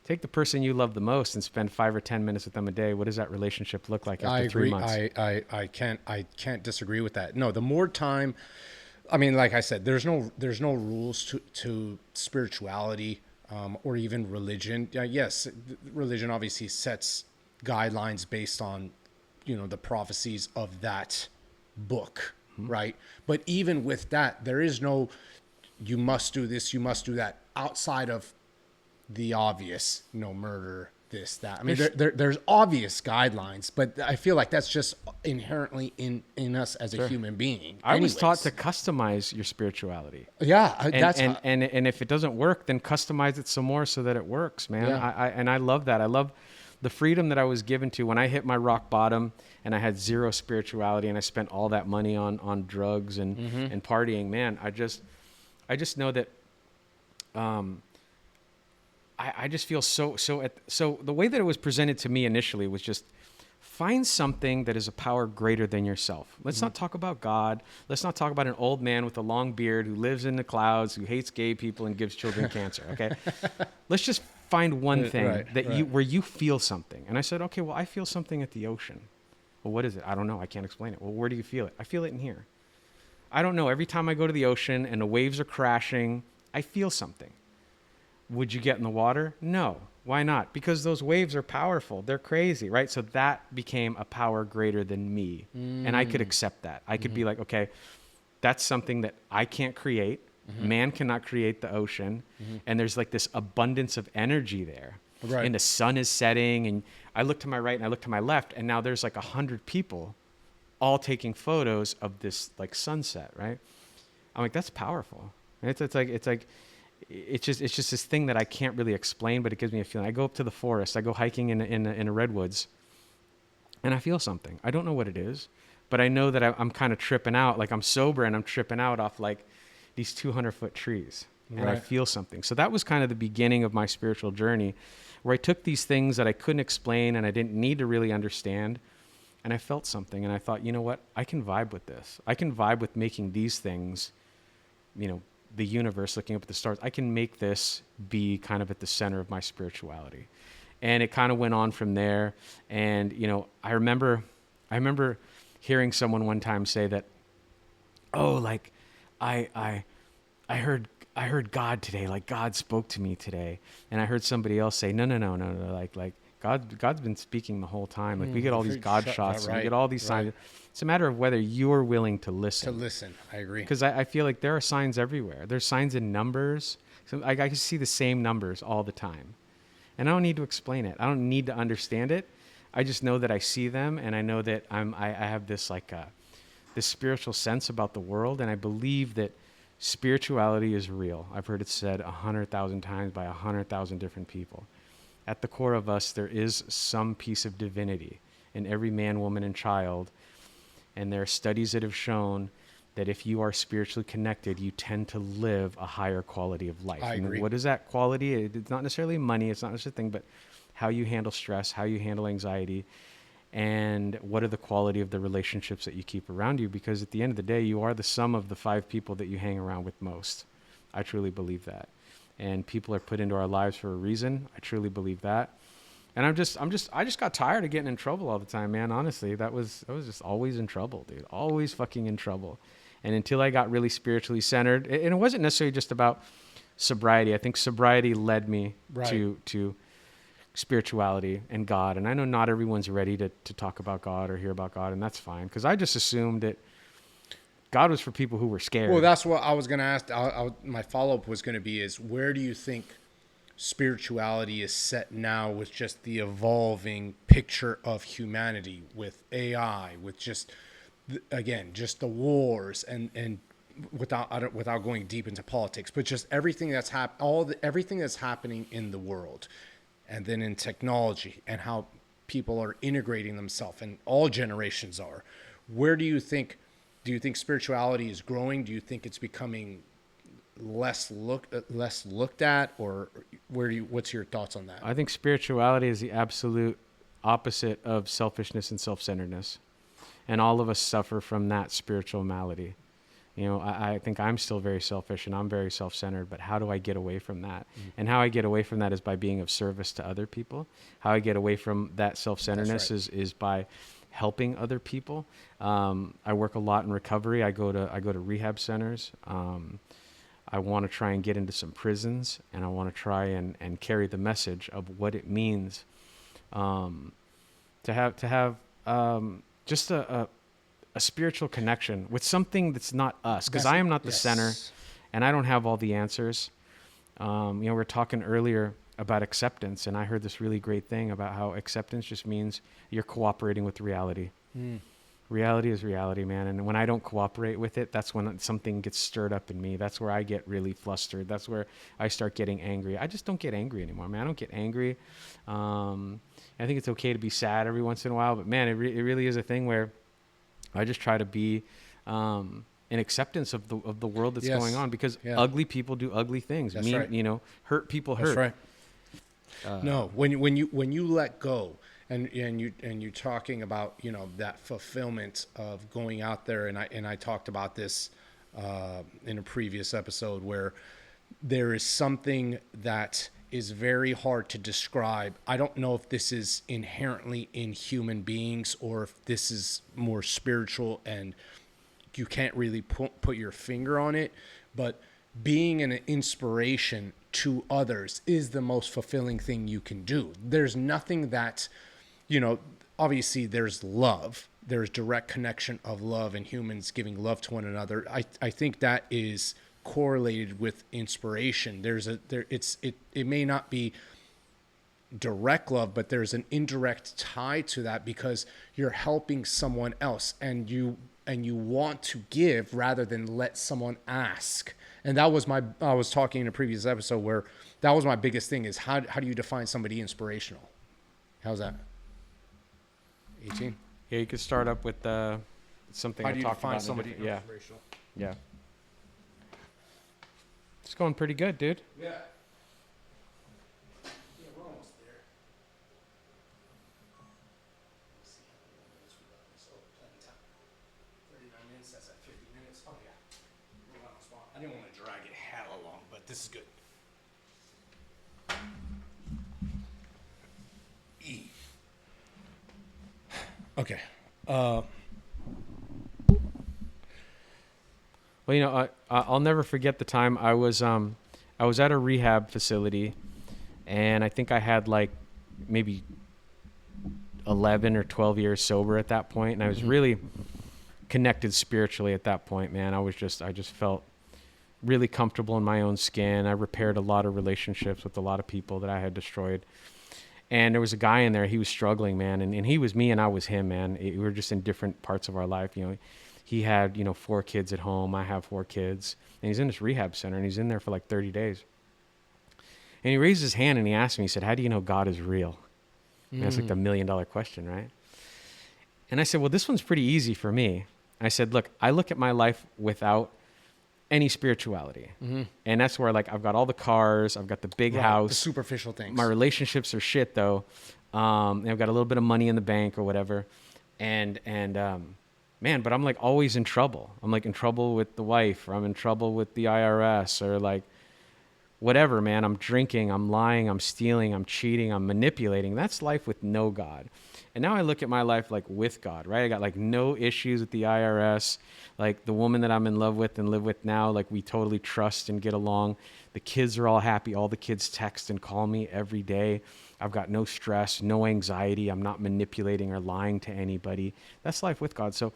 take the person you love the most and spend 5 or 10 minutes with them a day. What does that relationship look like after 3 months? I can't disagree with that. No, the more time, I mean, like I said, there's no rules to spirituality, or even religion. Yes, religion obviously sets guidelines based on, you know, the prophecies of that book, right? But even with that, there is no, you must do this, you must do that, outside of the obvious, no murder, this, that. I mean, there's obvious guidelines, but I feel like that's just inherently in us as a human being. I was taught to customize your spirituality. Yeah, and if it doesn't work, then customize it some more so that it works, man. Yeah. I love that. I love the freedom that I was given to when I hit my rock bottom and I had zero spirituality and I spent all that money on drugs and partying. Man, I just know that I just feel so the way that it was presented to me initially was just find something that is a power greater than yourself. Let's not talk about God. Let's not talk about an old man with a long beard who lives in the clouds, who hates gay people and gives children cancer. Okay. Let's just find one thing where you feel something. And I said, okay, well, I feel something at the ocean. Well, what is it? I don't know. I can't explain it. Well, where do you feel it? I feel it in here. I don't know. Every time I go to the ocean and the waves are crashing, I feel something. Would you get in the water? No. Why not? Because those waves are powerful. They're crazy, right? So that became a power greater than me. And I could accept that. I could be like, okay, that's something that I can't create. Man cannot create the ocean. And there's like this abundance of energy there. Right. And the sun is setting. And I look to my right and I look to my left. And now there's like 100 people all taking photos of this like sunset, right? I'm like, that's powerful. It's just this thing that I can't really explain, but it gives me a feeling. I go up to the forest, I go hiking in the redwoods, and I feel something. I don't know what it is, but I know that I'm kind of tripping out. Like I'm sober and I'm tripping out off like these 200-foot trees, and I feel something. So that was kind of the beginning of my spiritual journey, where I took these things that I couldn't explain and I didn't need to really understand, and I felt something, and I thought, you know what? I can vibe with this. I can vibe with making these things, the universe, looking up at the stars. I can make this be kind of at the center of my spirituality. And it kind of went on from there. And, I remember hearing someone one time say that, oh, like I heard God today, like God spoke to me today. And I heard somebody else say, no, like God's been speaking the whole time. Like we get all these God shots, and we get all these signs. It's a matter of whether you're willing to listen. I agree. Because I feel like there are signs everywhere. There's signs in numbers. So I can see the same numbers all the time. And I don't need to explain it. I don't need to understand it. I just know that I see them, and I know that I have this this spiritual sense about the world, and I believe that spirituality is real. I've heard it said 100,000 times by 100,000 different people. At the core of us, there is some piece of divinity in every man, woman, and child. And there are studies that have shown that if you are spiritually connected, you tend to live a higher quality of life. I agree. And what is that quality? It's not necessarily money. It's not necessarily a thing, but how you handle stress, how you handle anxiety, and what are the quality of the relationships that you keep around you. Because at the end of the day, you are the sum of the 5 people that you hang around with most. I truly believe that. And people are put into our lives for a reason. I truly believe that. And I just got tired of getting in trouble all the time, man. Honestly, I was just always in trouble, dude. Always fucking in trouble. And until I got really spiritually centered, and it wasn't necessarily just about sobriety. I think sobriety led me to spirituality and God. And I know not everyone's ready to talk about God or hear about God, and that's fine. Because I just assumed that God was for people who were scared. Well, that's what I was going to ask. My follow-up was going to be is, where do you think spirituality is set now with just the evolving picture of humanity, with AI, with just the wars and without going deep into politics, but just everything that's everything that's happening in the world, and then in technology, and how people are integrating themselves, and all generations are. Where do you think spirituality is growing? Do you think it's becoming less looked at, or what's your thoughts on that? I think spirituality is the absolute opposite of selfishness and self-centeredness, and all of us suffer from that spiritual malady. I think I'm still very selfish and I'm very self-centered, but how do I get away from that? And how I get away from that is by being of service to other people. How I get away from that self-centeredness is by helping other people. I work a lot in recovery. I go to rehab centers. I want to try and get into some prisons, and I want to try and carry the message of what it means to have just a spiritual connection with something that's not us, because I am not the center, and I don't have all the answers. We were talking earlier about acceptance, and I heard this really great thing about how acceptance just means you're cooperating with reality. Reality is reality, man. And when I don't cooperate with it, that's when something gets stirred up in me. That's where I get really flustered. That's where I start getting angry. I just don't get angry anymore, man. I don't get angry. I think it's okay to be sad every once in a while, but man, it really is a thing where I just try to be in an acceptance of the world that's Yes. going on, because Yeah. ugly people do ugly things. That's right. Hurt people hurt. That's right. No, when you let go, and you're talking about, that fulfillment of going out there, and I talked about this in a previous episode, where there is something that is very hard to describe. I don't know if this is inherently in human beings or if this is more spiritual and you can't really put your finger on it, but being an inspiration to others is the most fulfilling thing you can do. There's nothing that, obviously there's love. There's direct connection of love and humans giving love to one another. I think that is correlated with inspiration. It may not be direct love, but there's an indirect tie to that, because you're helping someone else and you want to give rather than let someone ask. And that was I was talking in a previous episode where that was my biggest thing, is how do you define somebody inspirational? How's that? 18? Yeah, you could start up with something. How do you talked define about somebody yeah. inspirational? Yeah. It's going pretty good, dude. Yeah. Yeah, we're almost there. Let's see how many minutes we got. So plenty of time. 39 minutes, that's at 50 minutes. Oh yeah. We're on the spot. I didn't want to drag it hella long, but this is good. E. Okay. Well, I'll never forget the time I was at a rehab facility, and I think I had like maybe 11 or 12 years sober at that point, and I was really connected spiritually at that point, man. I just felt really comfortable in my own skin. I repaired a lot of relationships with a lot of people that I had destroyed. And there was a guy in there, he was struggling, man, and he was me and I was him, man. We were just in different parts of our life, He had, 4 kids at home. I have 4 kids. And he's in this rehab center, and he's in there for like 30 days. And he raised his hand and he asked me, he said, "How do you know God is real?" And that's like the $1 million question, right? And I said, well, this one's pretty easy for me. I said, look, I look at my life without any spirituality. And that's where, like, I've got all the cars, I've got the big house. The superficial things. My relationships are shit, though. And I've got a little bit of money in the bank or whatever. And man, but I'm like always in trouble. I'm like in trouble with the wife, or I'm in trouble with the IRS, or like whatever, man. I'm drinking, I'm lying, I'm stealing, I'm cheating, I'm manipulating. That's life with no God. And now I look at my life like with God, right? I got like no issues with the IRS. Like the woman that I'm in love with and live with now, like we totally trust and get along. The kids are all happy. All the kids text and call me every day. I've got no stress, no anxiety. I'm not manipulating or lying to anybody. That's life with God. So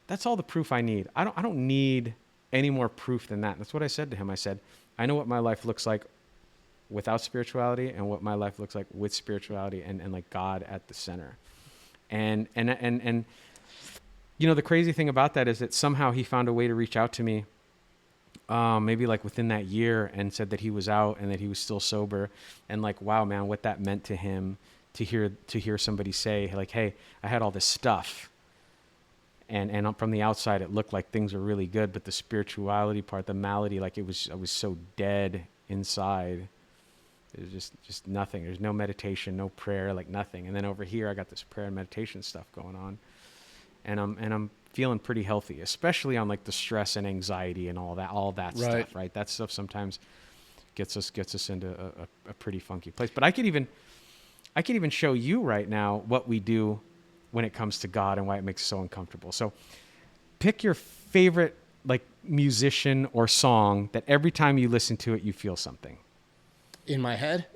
that's all the proof I need. I don't need any more proof than that. That's what I said to him. I said, I know what my life looks like without spirituality and what my life looks like with spirituality and like God at the center. And the crazy thing about that is that somehow he found a way to reach out to me, maybe like within that year, and said that he was out and that he was still sober, and like, wow, man, what that meant to him to hear somebody say like, hey, I had all this stuff, and from the outside it looked like things were really good, but the spirituality part, the malady, like I was so dead inside. It was just nothing. There's no meditation, no prayer, like nothing. And then over here, I got this prayer and meditation stuff going on, and I'm feeling pretty healthy, especially on like the stress and anxiety and all that stuff, right? That stuff sometimes gets us into a pretty funky place. But I could even show you right now what we do when it comes to God and why it makes us so uncomfortable. So pick your favorite like musician or song that every time you listen to it, you feel something. In my head?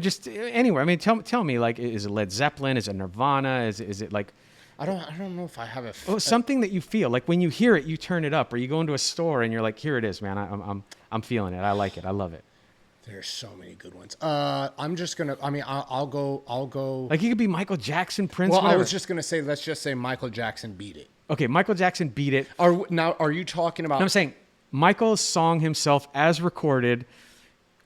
Just anywhere. I mean, tell me, like, is it Led Zeppelin? Is it Nirvana? Is it like... I don't know if I have something that you feel. Like when you hear it, you turn it up, or you go into a store and you're like, here it is, man. I'm feeling it. I like it. I love it. There's so many good ones. I'm just going to... I mean, I'll go... Like, it could be Michael Jackson, Prince, Well, whatever. I was just going to say, let's just say Michael Jackson Beat It. Okay, Michael Jackson Beat It. Are you talking about... No, I'm saying Michael's song himself as recorded...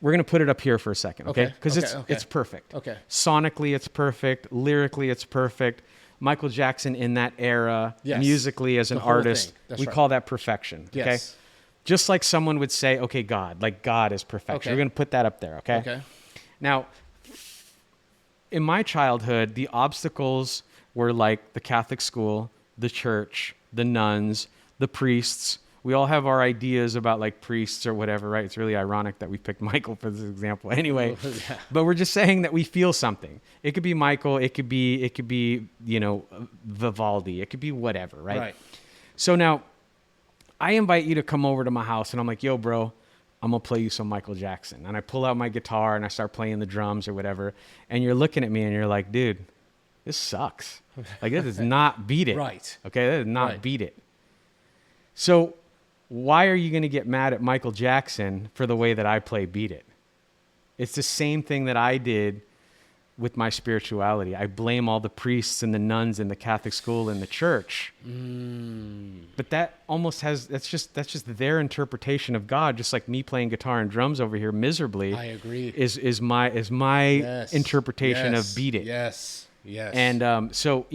We're going to put it up here for a second, okay? Because it's perfect. Okay. Sonically, it's perfect. Lyrically, it's perfect. Michael Jackson in that era, Yes. musically as an The whole artist, thing. That's we right. call that perfection. Okay. Yes. Just like someone would say, okay, God is perfection. Okay. We're going to put that up there. Okay. Okay. Now, in my childhood, the obstacles were like the Catholic school, the church, the nuns, the priests. We all have our ideas about like priests or whatever, right? It's really ironic that we picked Michael for this example. Anyway, Yeah. but we're just saying that we feel something. It could be Michael. It could be, Vivaldi. It could be whatever, right? Right. So now I invite you to come over to my house and I'm like, yo, bro, I'm going to play you some Michael Jackson. And I pull out my guitar and I start playing the drums or whatever. And you're looking at me and you're like, dude, this sucks. Like, this does not beat it. Right. Okay, that does not Right. beat it. So why are you going to get mad at Michael Jackson for the way that I play Beat It? It's the same thing that I did with my spirituality. I blame all the priests and the nuns and the Catholic school and the church. But that almost that's just their interpretation of God, just like me playing guitar and drums over here miserably. I agree. Is my Yes. interpretation Yes. of Beat It. Yes. Yes. And so,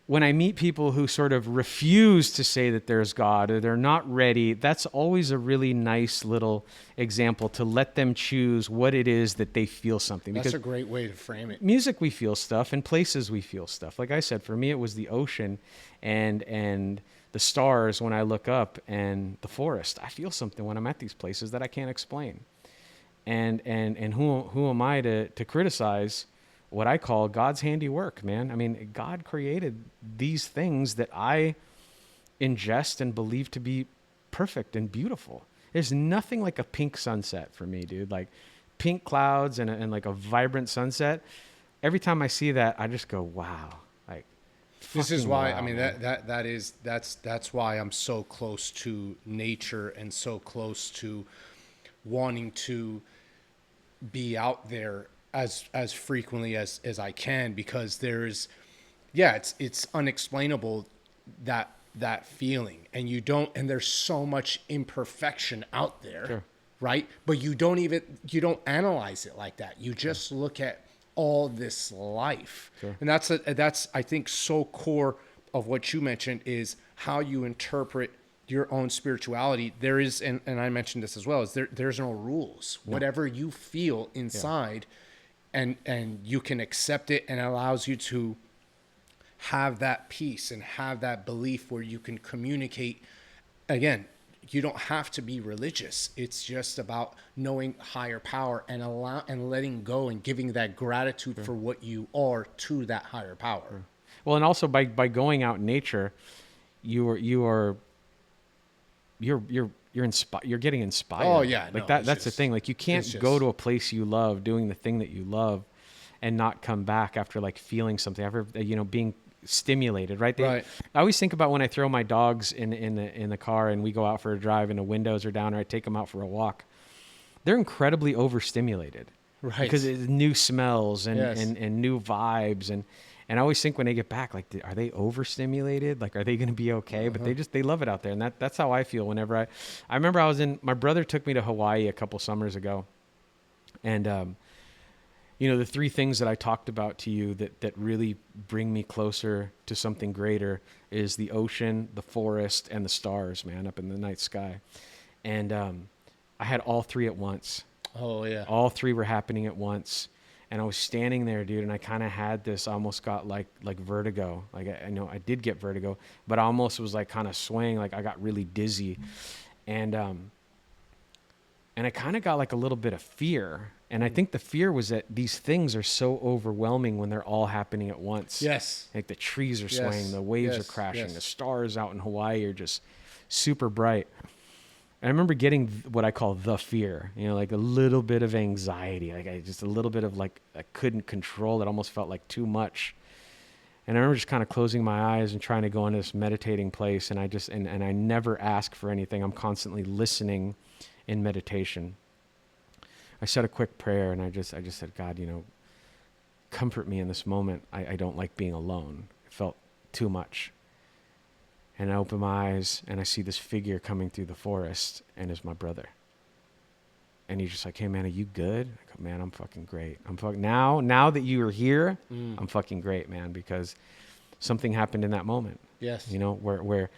when I meet people who sort of refuse to say that there's God or they're not ready, that's always a really nice little example to let them choose what it is that they feel something. That's Because a great way to frame it. music, we feel stuff, and places we feel stuff. Like I said, for me, it was the ocean and the stars when I look up and the forest. I feel something when I'm at these places that I can't explain. And who am I to criticize what I call God's handiwork, man? I mean, God created these things that I ingest and believe to be perfect and beautiful. There's nothing like a pink sunset for me, dude. Like pink clouds and like a vibrant sunset. Every time I see that, I just go, wow. Like, This is fucking why wow, I mean man. that's why I'm so close to nature and so close to wanting to be out there as frequently as I can, because it's unexplainable, that feeling, and there's so much imperfection out there. Sure. Right? But you don't analyze it like that. You just look at all this life. Sure. And that's I think so core of what you mentioned is how you interpret your own spirituality. There is, and I mentioned this as well, is there's no rules. No. Whatever you feel inside, and you can accept it, and it allows you to have that peace and have that belief where you can communicate. Again, you don't have to be religious. It's just about knowing higher power and letting go and giving that gratitude for what you are to that higher power. Well, and also by going out in nature, you're getting inspired. Oh, yeah, like no, that's the thing. Like you can't go to a place you love, doing the thing that you love, and not come back after like feeling something, after being stimulated, right? Right. I always think about when I throw my dogs in the car and we go out for a drive and the windows are down, or I take them out for a walk. They're incredibly overstimulated, Right? Because it's new smells and Yes. and new vibes, and I always think when they get back, like, are they overstimulated? Like, are they going to be okay? But they love it out there, and that's how I feel whenever I remember my brother took me to Hawaii a couple summers ago, and the three things that I talked about to you that really bring me closer to something greater is the ocean, the forest, and the stars, man, up in the night sky. And I had all three at once. Oh yeah. All three were happening at once. And I was standing there, dude, and I kind of had this, I almost got like vertigo. Like I know I did get vertigo, but I almost was like kind of swaying, like I got really dizzy. And I kind of got like a little bit of fear. And I think the fear was that these things are so overwhelming when they're all happening at once. Yes. Like the trees are Yes. swaying, the waves Yes. are crashing, Yes. the stars out in Hawaii are just super bright. And I remember getting what I call the fear, like a little bit of anxiety, like just a little bit of like I couldn't control it, almost felt like too much. And I remember just kind of closing my eyes and trying to go into this meditating place, and I never ask for anything. I'm constantly listening in meditation. I said a quick prayer, and I just said, God, comfort me in this moment. I don't like being alone. It felt too much. And I open my eyes, and I see this figure coming through the forest, and it's my brother. and he's just like, hey man, are you good? I go, man, I'm fucking great. Now that you are here, I'm fucking great, man, because something happened in that moment. Yes. You know, where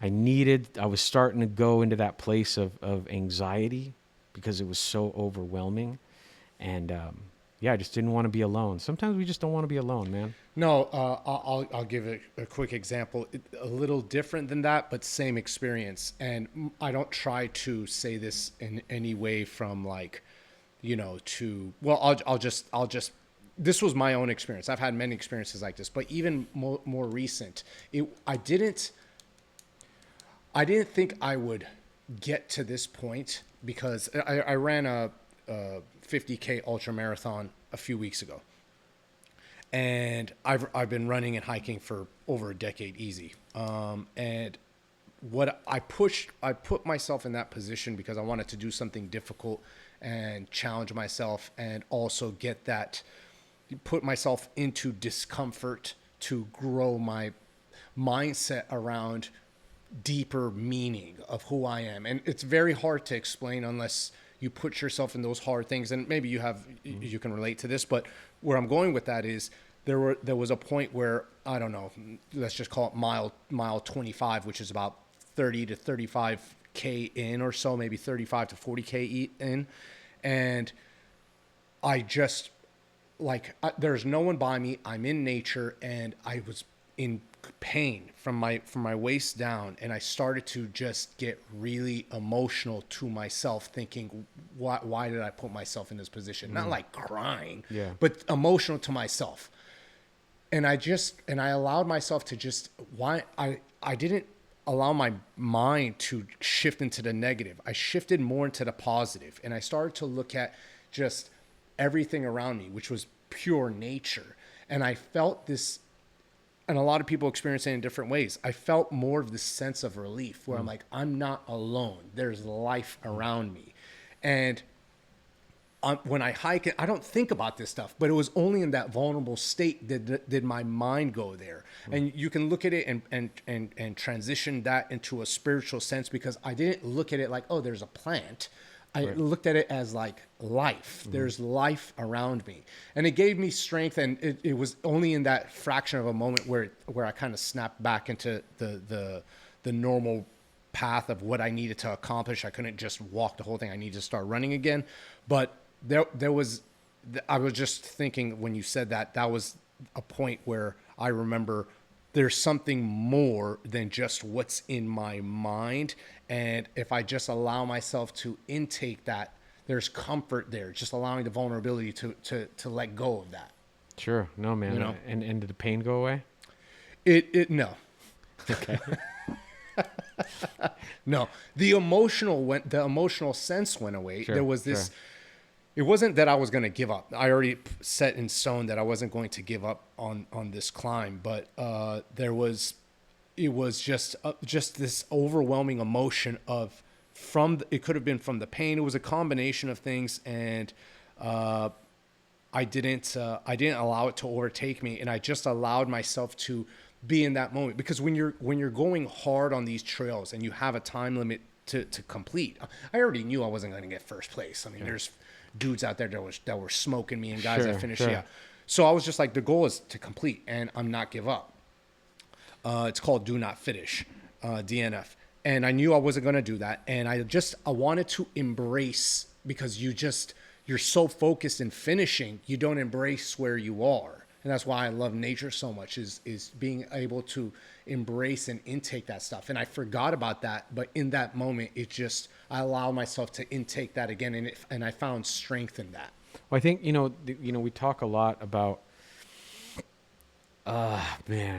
I was starting to go into that place of anxiety because it was so overwhelming. And I just didn't want to be alone. Sometimes we just don't want to be alone, man. No, I'll give a quick example. A little different than that, but same experience. And I don't try to say this in any way from like, I'll just. This was my own experience. I've had many experiences like this, but even more recent, I didn't think I would get to this point because I ran a 50K ultra marathon a few weeks ago. And I've been running and hiking for over a decade easy. And what I put myself in that position because I wanted to do something difficult and challenge myself and also put myself into discomfort to grow my mindset around deeper meaning of who I am. And it's very hard to explain unless you put yourself in those hard things. And maybe you can relate to this, but where I'm going with that is there was a point where, I don't know, let's just call it mile 25, which is about 30 to 35K in or so, maybe 35 to 40K in. And I just there's no one by me. I'm in nature and I was in pain from my waist down, and I started to just get really emotional to myself, thinking, why did I put myself in this position? Not like crying, but emotional to myself. And I allowed myself to I didn't allow my mind to shift into the negative. I shifted more into the positive, and I started to look at just everything around me, which was pure nature. And I felt this, and a lot of people experience it in different ways. I felt more of this sense of relief where I'm like, I'm not alone. There's life around me. And when I hike, I don't think about this stuff, but it was only in that vulnerable state that did my mind go there. And you can look at it and transition that into a spiritual sense, because I didn't look at it like, oh, there's a plant. I looked at it as like life. There's life around me. And it gave me strength. And it was only in that fraction of a moment where I kind of snapped back into the normal path of what I needed to accomplish. I couldn't just walk the whole thing. I needed to start running again. But I was just thinking when you said that was a point where I remember there's something more than just what's in my mind. And if I just allow myself to intake that, there's comfort there, just allowing the vulnerability to let go of that. Sure. No, man. You know? And did the pain go away? No. Okay. No. The emotional sense went away. Sure, There was this, It wasn't that I was going to give up. I already set in stone that I wasn't going to give up on this climb, but it was just this overwhelming emotion of it could have been from the pain. It was a combination of things, and I didn't allow it to overtake me, and I just allowed myself to be in that moment. Because when you're going hard on these trails and you have a time limit to complete, I already knew I wasn't going to get first place. I mean, there's dudes out there that were smoking me and guys that finished. Yeah. So I was just like, the goal is to complete and I'm not give up. It's called do not finish, DNF. And I knew I wasn't going to do that. And I wanted to embrace, because you're so focused in finishing, you don't embrace where you are. And that's why I love nature so much, is being able to embrace and intake that stuff. And I forgot about that, but in that moment, I allowed myself to intake that again, and I found strength in that. Well, I think we talk a lot about,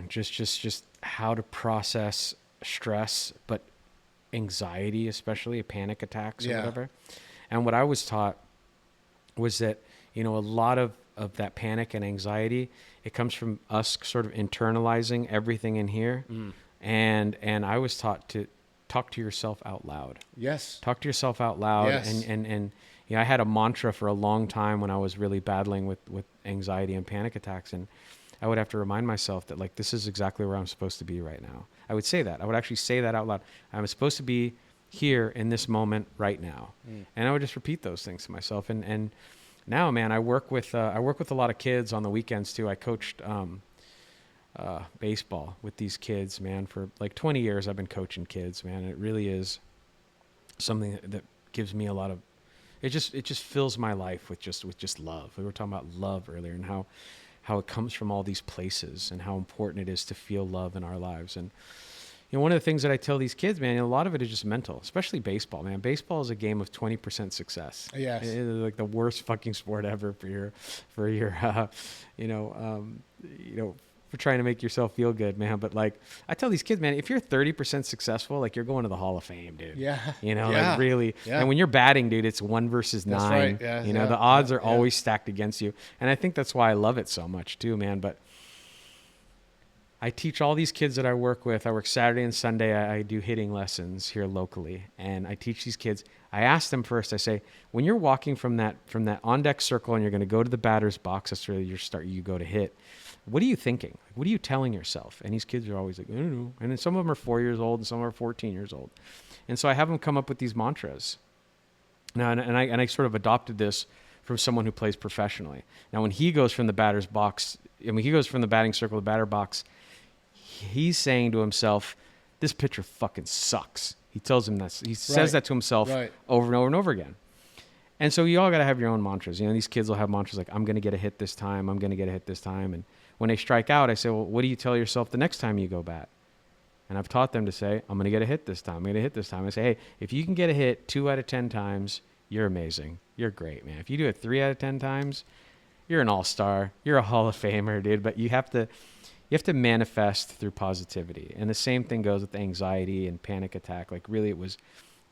just how to process stress, but anxiety, especially panic attacks or whatever. And what I was taught was that a lot of that panic and anxiety, it comes from us sort of internalizing everything in here. And I was taught to talk to yourself out loud. Yes. Talk to yourself out loud. Yes. And I had a mantra for a long time when I was really battling with anxiety and panic attacks. And I would have to remind myself that, like, this is exactly where I'm supposed to be right now. I would say that. I would actually say that out loud. I'm supposed to be here in this moment right now. And I would just repeat those things to myself. And now, man, I work with a lot of kids on the weekends too. I coached baseball with these kids, man, for like 20 years. I've been coaching kids, man. It really is something that gives me a lot of, it just fills my life with just love. We were talking about love earlier, and how it comes from all these places, and how important it is to feel love in our lives. And one of the things that I tell these kids, man, a lot of it is just mental, especially baseball, man. Baseball is a game of 20% success. Yes. It is like the worst fucking sport ever for trying to make yourself feel good, man. But like, I tell these kids, man, if you're 30% successful, like, you're going to the Hall of Fame, dude. Yeah. Like, really. Yeah. And when you're batting, dude, it's 1 versus 9. Right. Yeah. The odds are always stacked against you. And I think that's why I love it so much too, man. But I teach all these kids that I work with. I work Saturday and Sunday. I do hitting lessons here locally, and I teach these kids. I ask them first. I say, when you're walking from that on deck circle and you're going to go to the batter's box, that's really you go to hit. What are you thinking? What are you telling yourself? And these kids are always like, I don't know. And then some of them are 4 years old, and some are 14 years old. And so I have them come up with these mantras. Now, and I sort of adopted this from someone who plays professionally. Now, when he goes from the batter's box, and when he goes from the batting circle to the batter box, he's saying to himself, this pitcher fucking sucks. He tells him that. He says that to himself over and over and over again. And so you all got to have your own mantras. These kids will have mantras like, I'm going to get a hit this time. I'm going to get a hit this time. And when they strike out, I say, well, what do you tell yourself the next time you go bat? And I've taught them to say, I'm going to get a hit this time. I'm going to hit this time. I say, hey, if you can get a hit 2 out of 10 times, you're amazing. You're great, man. If you do it 3 out of 10 times, you're an all-star. You're a Hall of Famer, dude. But you have to manifest through positivity. And the same thing goes with anxiety and panic attack. Like, really, it was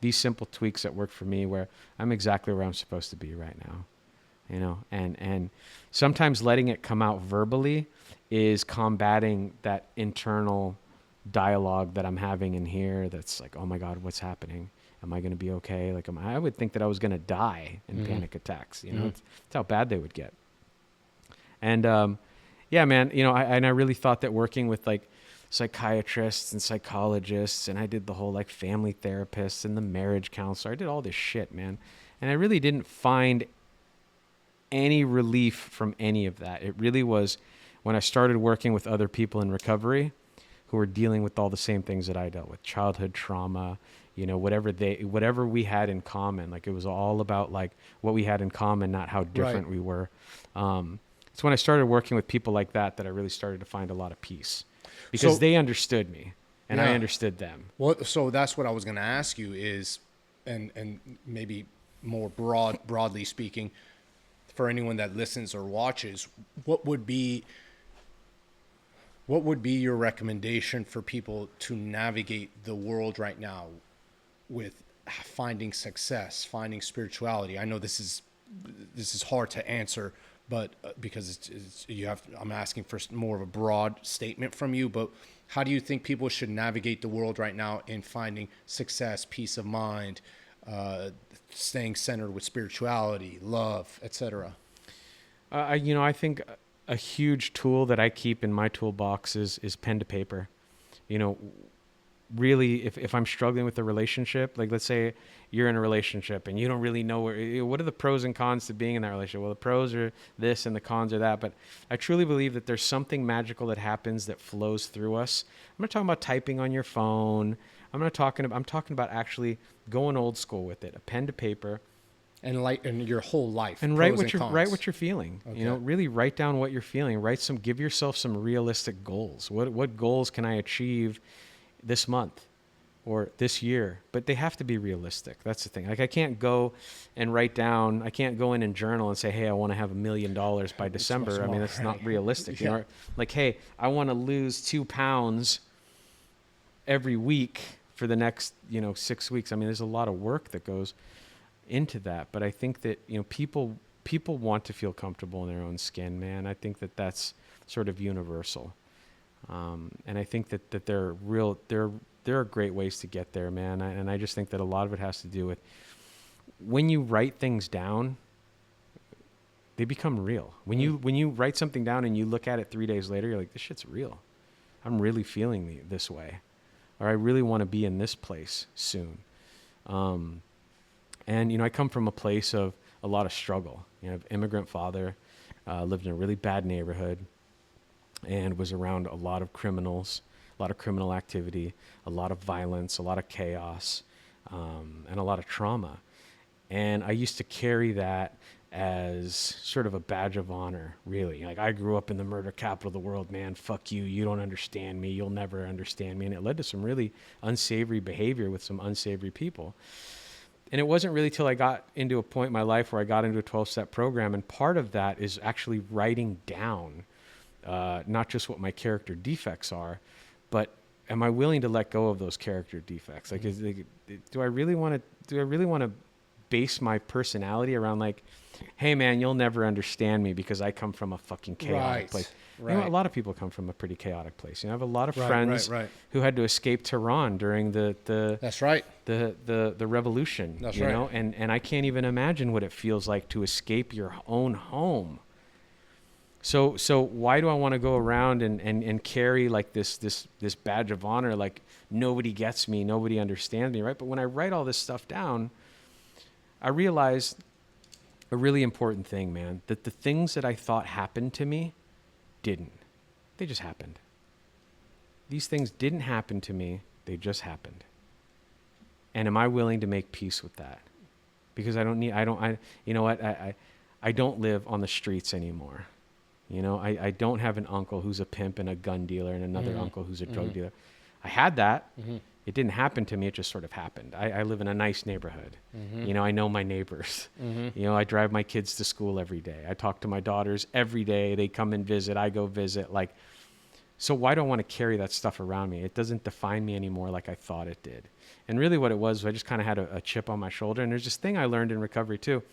these simple tweaks that worked for me, where I'm exactly where I'm supposed to be right now. And sometimes letting it come out verbally is combating that internal dialogue that I'm having in here. That's like, oh my God, what's happening? Am I going to be okay? Like, I would think that I was going to die in panic attacks. It's how bad they would get. And, yeah, man, I really thought that working with like psychiatrists and psychologists, and I did the whole like family therapists and the marriage counselor. I did all this shit, man. And I really didn't find any relief from any of that. It really was when I started working with other people in recovery who were dealing with all the same things that I dealt with, childhood trauma, whatever we had in common. Like, it was all about like what we had in common, not how different we were. It's when I started working with people like that I really started to find a lot of peace, because they understood me and I understood them. Well, so that's what I was going to ask you is, and maybe more broadly speaking, for anyone that listens or watches, what would be your recommendation for people to navigate the world right now with finding success, finding spirituality? I know this is hard to answer, but because I'm asking for more of a broad statement from you, but how do you think people should navigate the world right now in finding success, peace of mind, staying centered with spirituality, love, etc.? I think a huge tool that I keep in my toolbox is pen to paper. Really, if I'm struggling with a relationship, like let's say you're in a relationship and you don't really know what are the pros and cons to being in that relationship. Well, the pros are this and the cons are that. But I truly believe that there's something magical that happens that flows through us. I'm not talking about typing on your phone. I'm talking about actually going old school with it, a pen to paper. And your whole life. And write what you're feeling. Okay. Really write down what you're feeling. Give yourself some realistic goals. What goals can I achieve this month or this year? But they have to be realistic. That's the thing. Like, I can't go and write down, I can't go in and journal and say, hey, I want to have $1 million by December. I mean, that's not realistic. Yeah. Like, hey, I want to lose 2 pounds every week for the next, 6 weeks. I mean, there's a lot of work that goes into that. But I think that, people want to feel comfortable in their own skin, man. I think that that's sort of universal. And I think that there are great ways to get there, man. And I just think that a lot of it has to do with when you write things down, they become real. When you write something down and you look at it 3 days later, you're like, this shit's real. I'm really feeling this way, or I really want to be in this place soon. And, I come from a place of a lot of struggle. I have an immigrant father, lived in a really bad neighborhood, and was around a lot of criminals, a lot of criminal activity, a lot of violence, a lot of chaos, and a lot of trauma. And I used to carry that as sort of a badge of honor, really. Like, I grew up in the murder capital of the world, man. Fuck you. You don't understand me. You'll never understand me. And it led to some really unsavory behavior with some unsavory people. And it wasn't really till I got into a point in my life where I got into a 12-step program. And part of that is actually writing down not just what my character defects are, but am I willing to let go of those character defects? Like, do I really want to base my personality around, like, hey man, you'll never understand me because I come from a fucking chaotic place. Right. A lot of people come from a pretty chaotic place. I have a lot of friends who had to escape Tehran during the That's right. the revolution. That's you right. know, and I can't even imagine what it feels like to escape your own home. So why do I want to go around and carry like this badge of honor, like nobody gets me, nobody understands me, right? But when I write all this stuff down, I realized a really important thing, man, that the things that I thought happened to me didn't. They just happened. These things didn't happen to me. They just happened. And am I willing to make peace with that? Because I don't live on the streets anymore. I don't have an uncle who's a pimp and a gun dealer and another uncle who's a drug dealer. I had that. It didn't happen to me. It just sort of happened. I live in a nice neighborhood. I know my neighbors. I drive my kids to school every day. I talk to my daughters every day. They come and visit. I go visit. So why do I want to carry that stuff around me? It doesn't define me anymore like I thought it did. And really what it was I just kind of had a chip on my shoulder. And there's this thing I learned in recovery too.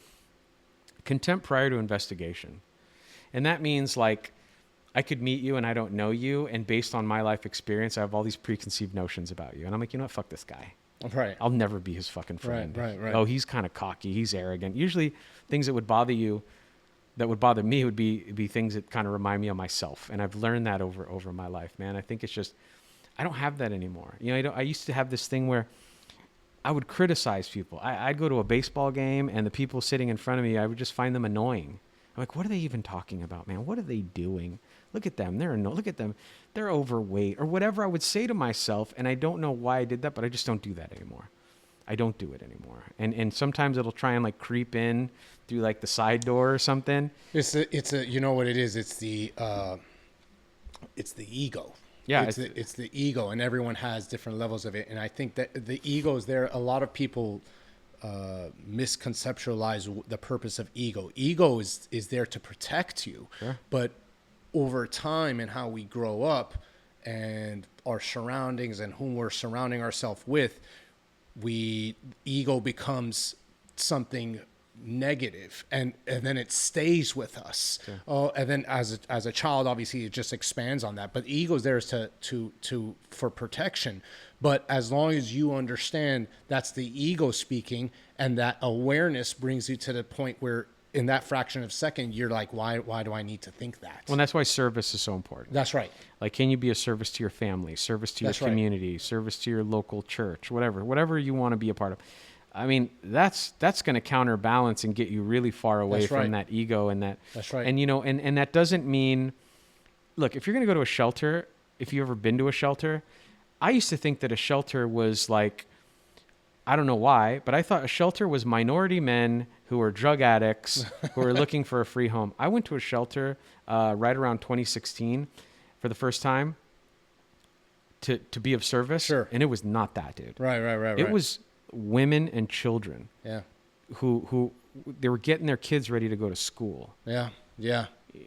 Contempt prior to investigation. And that means, like, I could meet you and I don't know you, and based on my life experience, I have all these preconceived notions about you. And I'm like, you know what? Fuck this guy. Right. I'll never be his fucking friend. Right. Oh, he's kind of cocky. He's arrogant. Usually things that would bother you, that would bother me, would be things that kind of remind me of myself. And I've learned that over my life, man. I think it's just, I don't have that anymore. I used to have this thing where I would criticize people. I'd go to a baseball game and the people sitting in front of me, I would just find them annoying. I'm like, what are they even talking about, man? What are they doing? Look at them. Look at them. They're overweight or whatever I would say to myself. And I don't know why I did that, but I just don't do that anymore. I don't do it anymore. And sometimes it'll try and like creep in through like the side door or something. It's you know what it is? It's the ego. Yeah. It's the ego, and everyone has different levels of it. And I think that the ego is there. A lot of people misconceptualize the purpose of ego. Ego is there to protect you. Sure. But over time and how we grow up and our surroundings and whom we're surrounding ourselves with, ego becomes something negative, and then it stays with us. Sure. Oh, and then as a child, obviously it just expands on that. But ego is there to for protection. But as long as you understand that's the ego speaking, and that awareness brings you to the point where in that fraction of a second, you're like, why do I need to think that? Well, that's why service is so important. That's right. Like, can you be a service to your family, service to your community, service to your local church, whatever you want to be a part of. I mean, that's going to counterbalance and get you really far away from that ego and that. That's right. And, and that doesn't mean, look, if you're going to go to a shelter, if you've ever been to a shelter, I used to think that a shelter was like, I don't know why, but I thought a shelter was minority men who were drug addicts who were looking for a free home. I went to a shelter right around 2016 for the first time to be of service. Sure. And it was not that, dude. Right. It was women and children. Yeah. Who they were getting their kids ready to go to school. Yeah.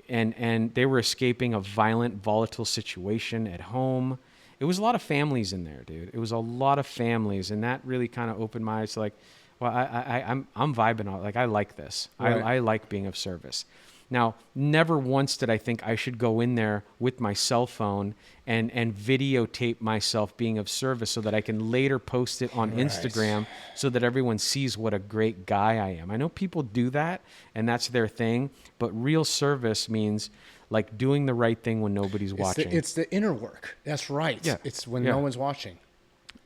And they were escaping a violent, volatile situation at home. It was a lot of families in there, dude. It was a lot of families, and that really kind of opened my eyes to like, well, I'm vibing on, like, I like this. Right. I like being of service. Now, never once did I think I should go in there with my cell phone and videotape myself being of service so that I can later post it on Instagram so that everyone sees what a great guy I am. I know people do that, and that's their thing, but real service means like doing the right thing when nobody's watching. It's the inner work. That's right. Yeah. It's when no one's watching.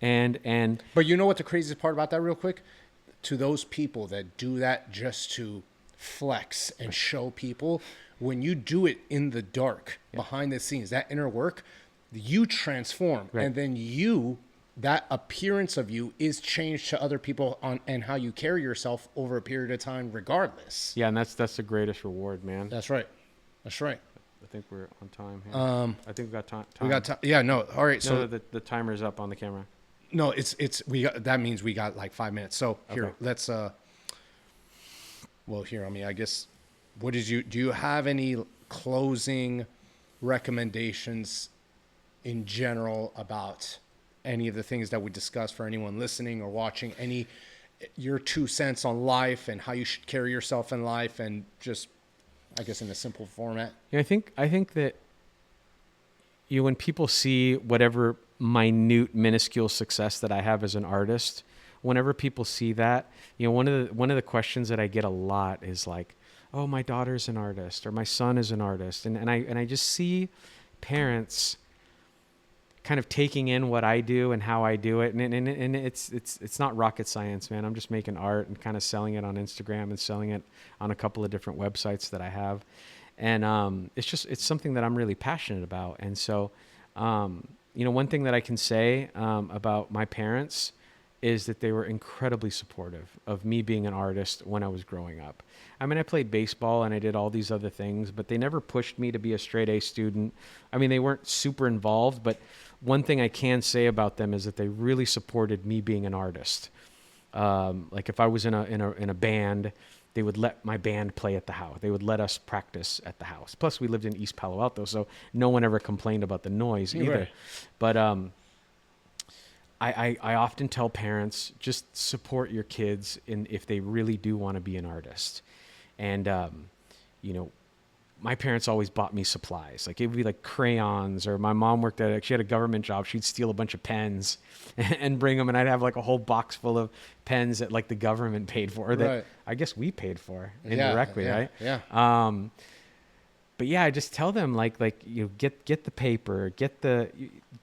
And But you know what the craziest part about that, real quick? To those people that do that just to flex and show people, when you do it in the dark, behind the scenes, that inner work, you transform. Right. And then that appearance of you is changed to other people and how you carry yourself over a period of time, regardless. yeah, and that's the greatest reward, man. That's right. That's right. I think we're on time here. I think we got time. We got time. Yeah, no. All right. So No, the timer's up on the camera. no, that means we got like 5 minutes. So here, Okay. let's, I guess, do you have any closing recommendations in general about any of the things that we discussed for anyone listening or watching? Your 2 cents on life and how you should carry yourself in life, and just, I guess, in a simple format? Yeah, I think that when people see whatever minute, minuscule success that I have as an artist, whenever people see that, one of the questions that I get a lot is like, "Oh, my daughter's an artist," or "My son is an artist," and I just see parents kind of taking in what I do and how I do it, and it's not rocket science, man. I'm just making art and kind of selling it on Instagram and selling it on a couple of different websites that I have, and it's something that I'm really passionate about. And so, one thing that I can say about my parents is that they were incredibly supportive of me being an artist when I was growing up. I mean, I played baseball and I did all these other things, but they never pushed me to be a straight A student. I mean, they weren't super involved, but one thing I can say about them is that they really supported me being an artist. Like if I was in a band, they would let my band play at the house. They would let us practice at the house. Plus, we lived in East Palo Alto, so no one ever complained about the noise either. Right. But I often tell parents, just support your kids if they really do want to be an artist. And, my parents always bought me supplies. Like it would be like crayons, or my mom she had a government job. She'd steal a bunch of pens and bring them, and I'd have like a whole box full of pens that like the government paid for, or that Right. I guess we paid for indirectly, right? Yeah. But yeah, I just tell them like get the paper, get the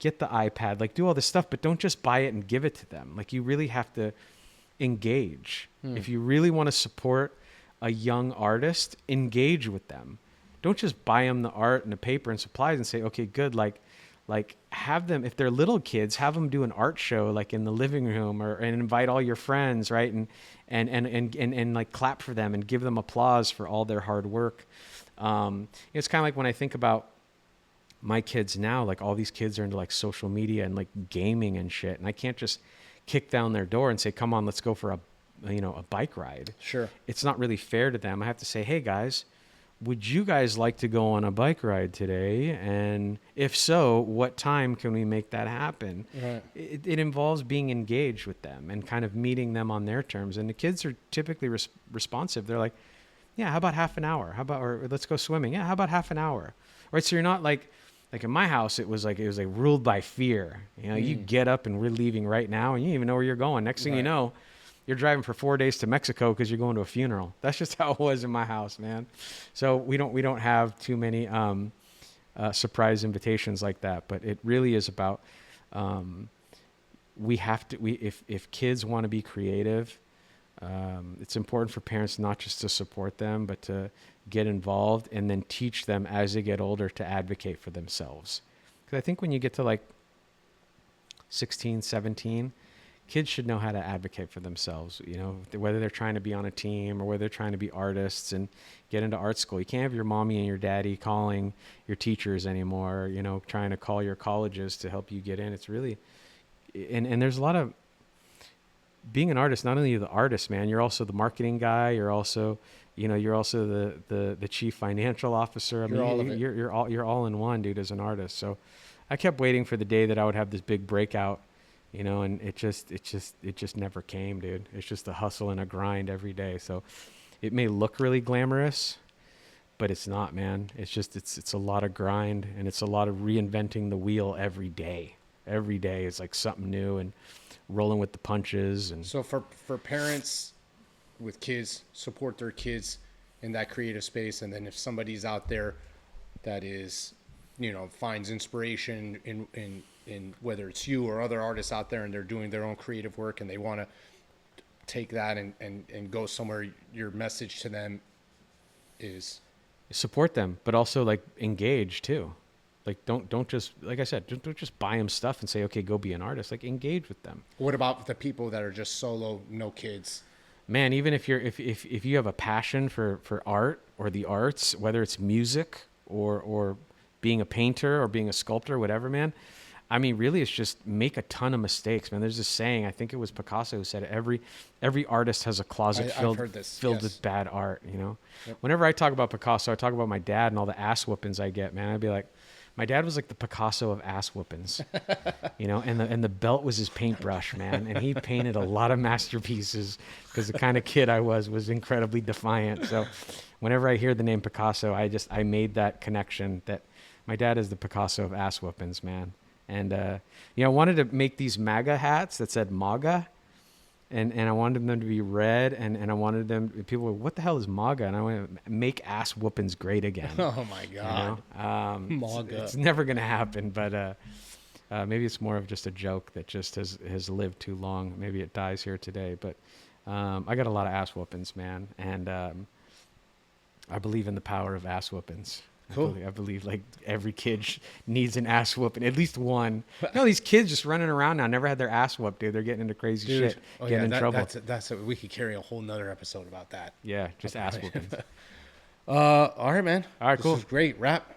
iPad, like do all this stuff, but don't just buy it and give it to them. Like you really have to engage. If you really want to support a young artist, engage with them. Don't just buy them the art and the paper and supplies and say, okay, good. Like have them, if they're little kids, have them do an art show like in the living room, and invite all your friends, right? And like clap for them and give them applause for all their hard work. It's kind of like when I think about my kids now, like all these kids are into like social media and like gaming and shit. And I can't just kick down their door and say, come on, let's go for a bike ride. Sure. It's not really fair to them. I have to say, hey guys, would you guys like to go on a bike ride today? And if so, what time can we make that happen? Right. It involves being engaged with them and kind of meeting them on their terms. And the kids are typically responsive. They're like, yeah, how about half an hour? Or let's go swimming. Yeah, how about half an hour? Right. So you're not like in my house, it was like ruled by fear. You get up and we're leaving right now and you don't even know where you're going. Next thing you know, you're driving for 4 days to Mexico because you're going to a funeral. That's just how it was in my house, man. So we don't have too many surprise invitations like that. But it really is about if kids want to be creative, it's important for parents not just to support them, but to get involved and then teach them as they get older to advocate for themselves. Because I think when you get to like 16, 17, kids should know how to advocate for themselves, whether they're trying to be on a team or whether they're trying to be artists and get into art school. You can't have your mommy and your daddy calling your teachers anymore, trying to call your colleges to help you get in. It's really, and there's a lot of, being an artist, not only are you the artist, man, you're also the marketing guy. You're also, you're also the chief financial officer. I mean, you're all in one, dude, as an artist. So I kept waiting for the day that I would have this big breakout, and it just never came, dude. It's just a hustle and a grind every day. So it may look really glamorous, but it's not, man. It's just, it's a lot of grind, and it's a lot of reinventing the wheel every day. Every day is like something new and rolling with the punches. And so for parents with kids, support their kids in that creative space. And then if somebody's out there that is finds inspiration in whether it's you or other artists out there and they're doing their own creative work and they want to take that and go somewhere, your message to them is support them, but also like engage too. Like don't just, like I said, don't just buy them stuff and say, okay, go be an artist. Like engage with them. what about the people that are just solo, no kids? Man, even if you're if you have a passion for art or the arts, whether it's music or being a painter or being a sculptor, whatever, man. I mean, really, it's just make a ton of mistakes, man. There's this saying, I think it was Picasso who said it, every artist has a closet filled yes. with bad art, Yep. Whenever I talk about Picasso, I talk about my dad and all the ass whoopings I get, man. I'd be like, my dad was like the Picasso of ass whoopings, and the belt was his paintbrush, man. And he painted a lot of masterpieces because the kind of kid I was incredibly defiant. So whenever I hear the name Picasso, I made that connection that my dad is the Picasso of ass whoopings, man. And, I wanted to make these MAGA hats that said MAGA. And I wanted them to be red, and I wanted them. People were, what the hell is MAGA? And I went, make ass whoopings great again. Oh my God, MAGA. It's never gonna happen, but maybe it's more of just a joke that just has lived too long. Maybe it dies here today. But I got a lot of ass whoopings, man, and I believe in the power of ass whoopings. Cool. I believe like every kid needs an ass whooping, at least one. No, these kids just running around now never had their ass whooped, dude. They're getting into crazy shit, getting in trouble. We could carry a whole nother episode about that. Yeah, just ass whoopings. All right, man. All right, cool. This is great. Wrap.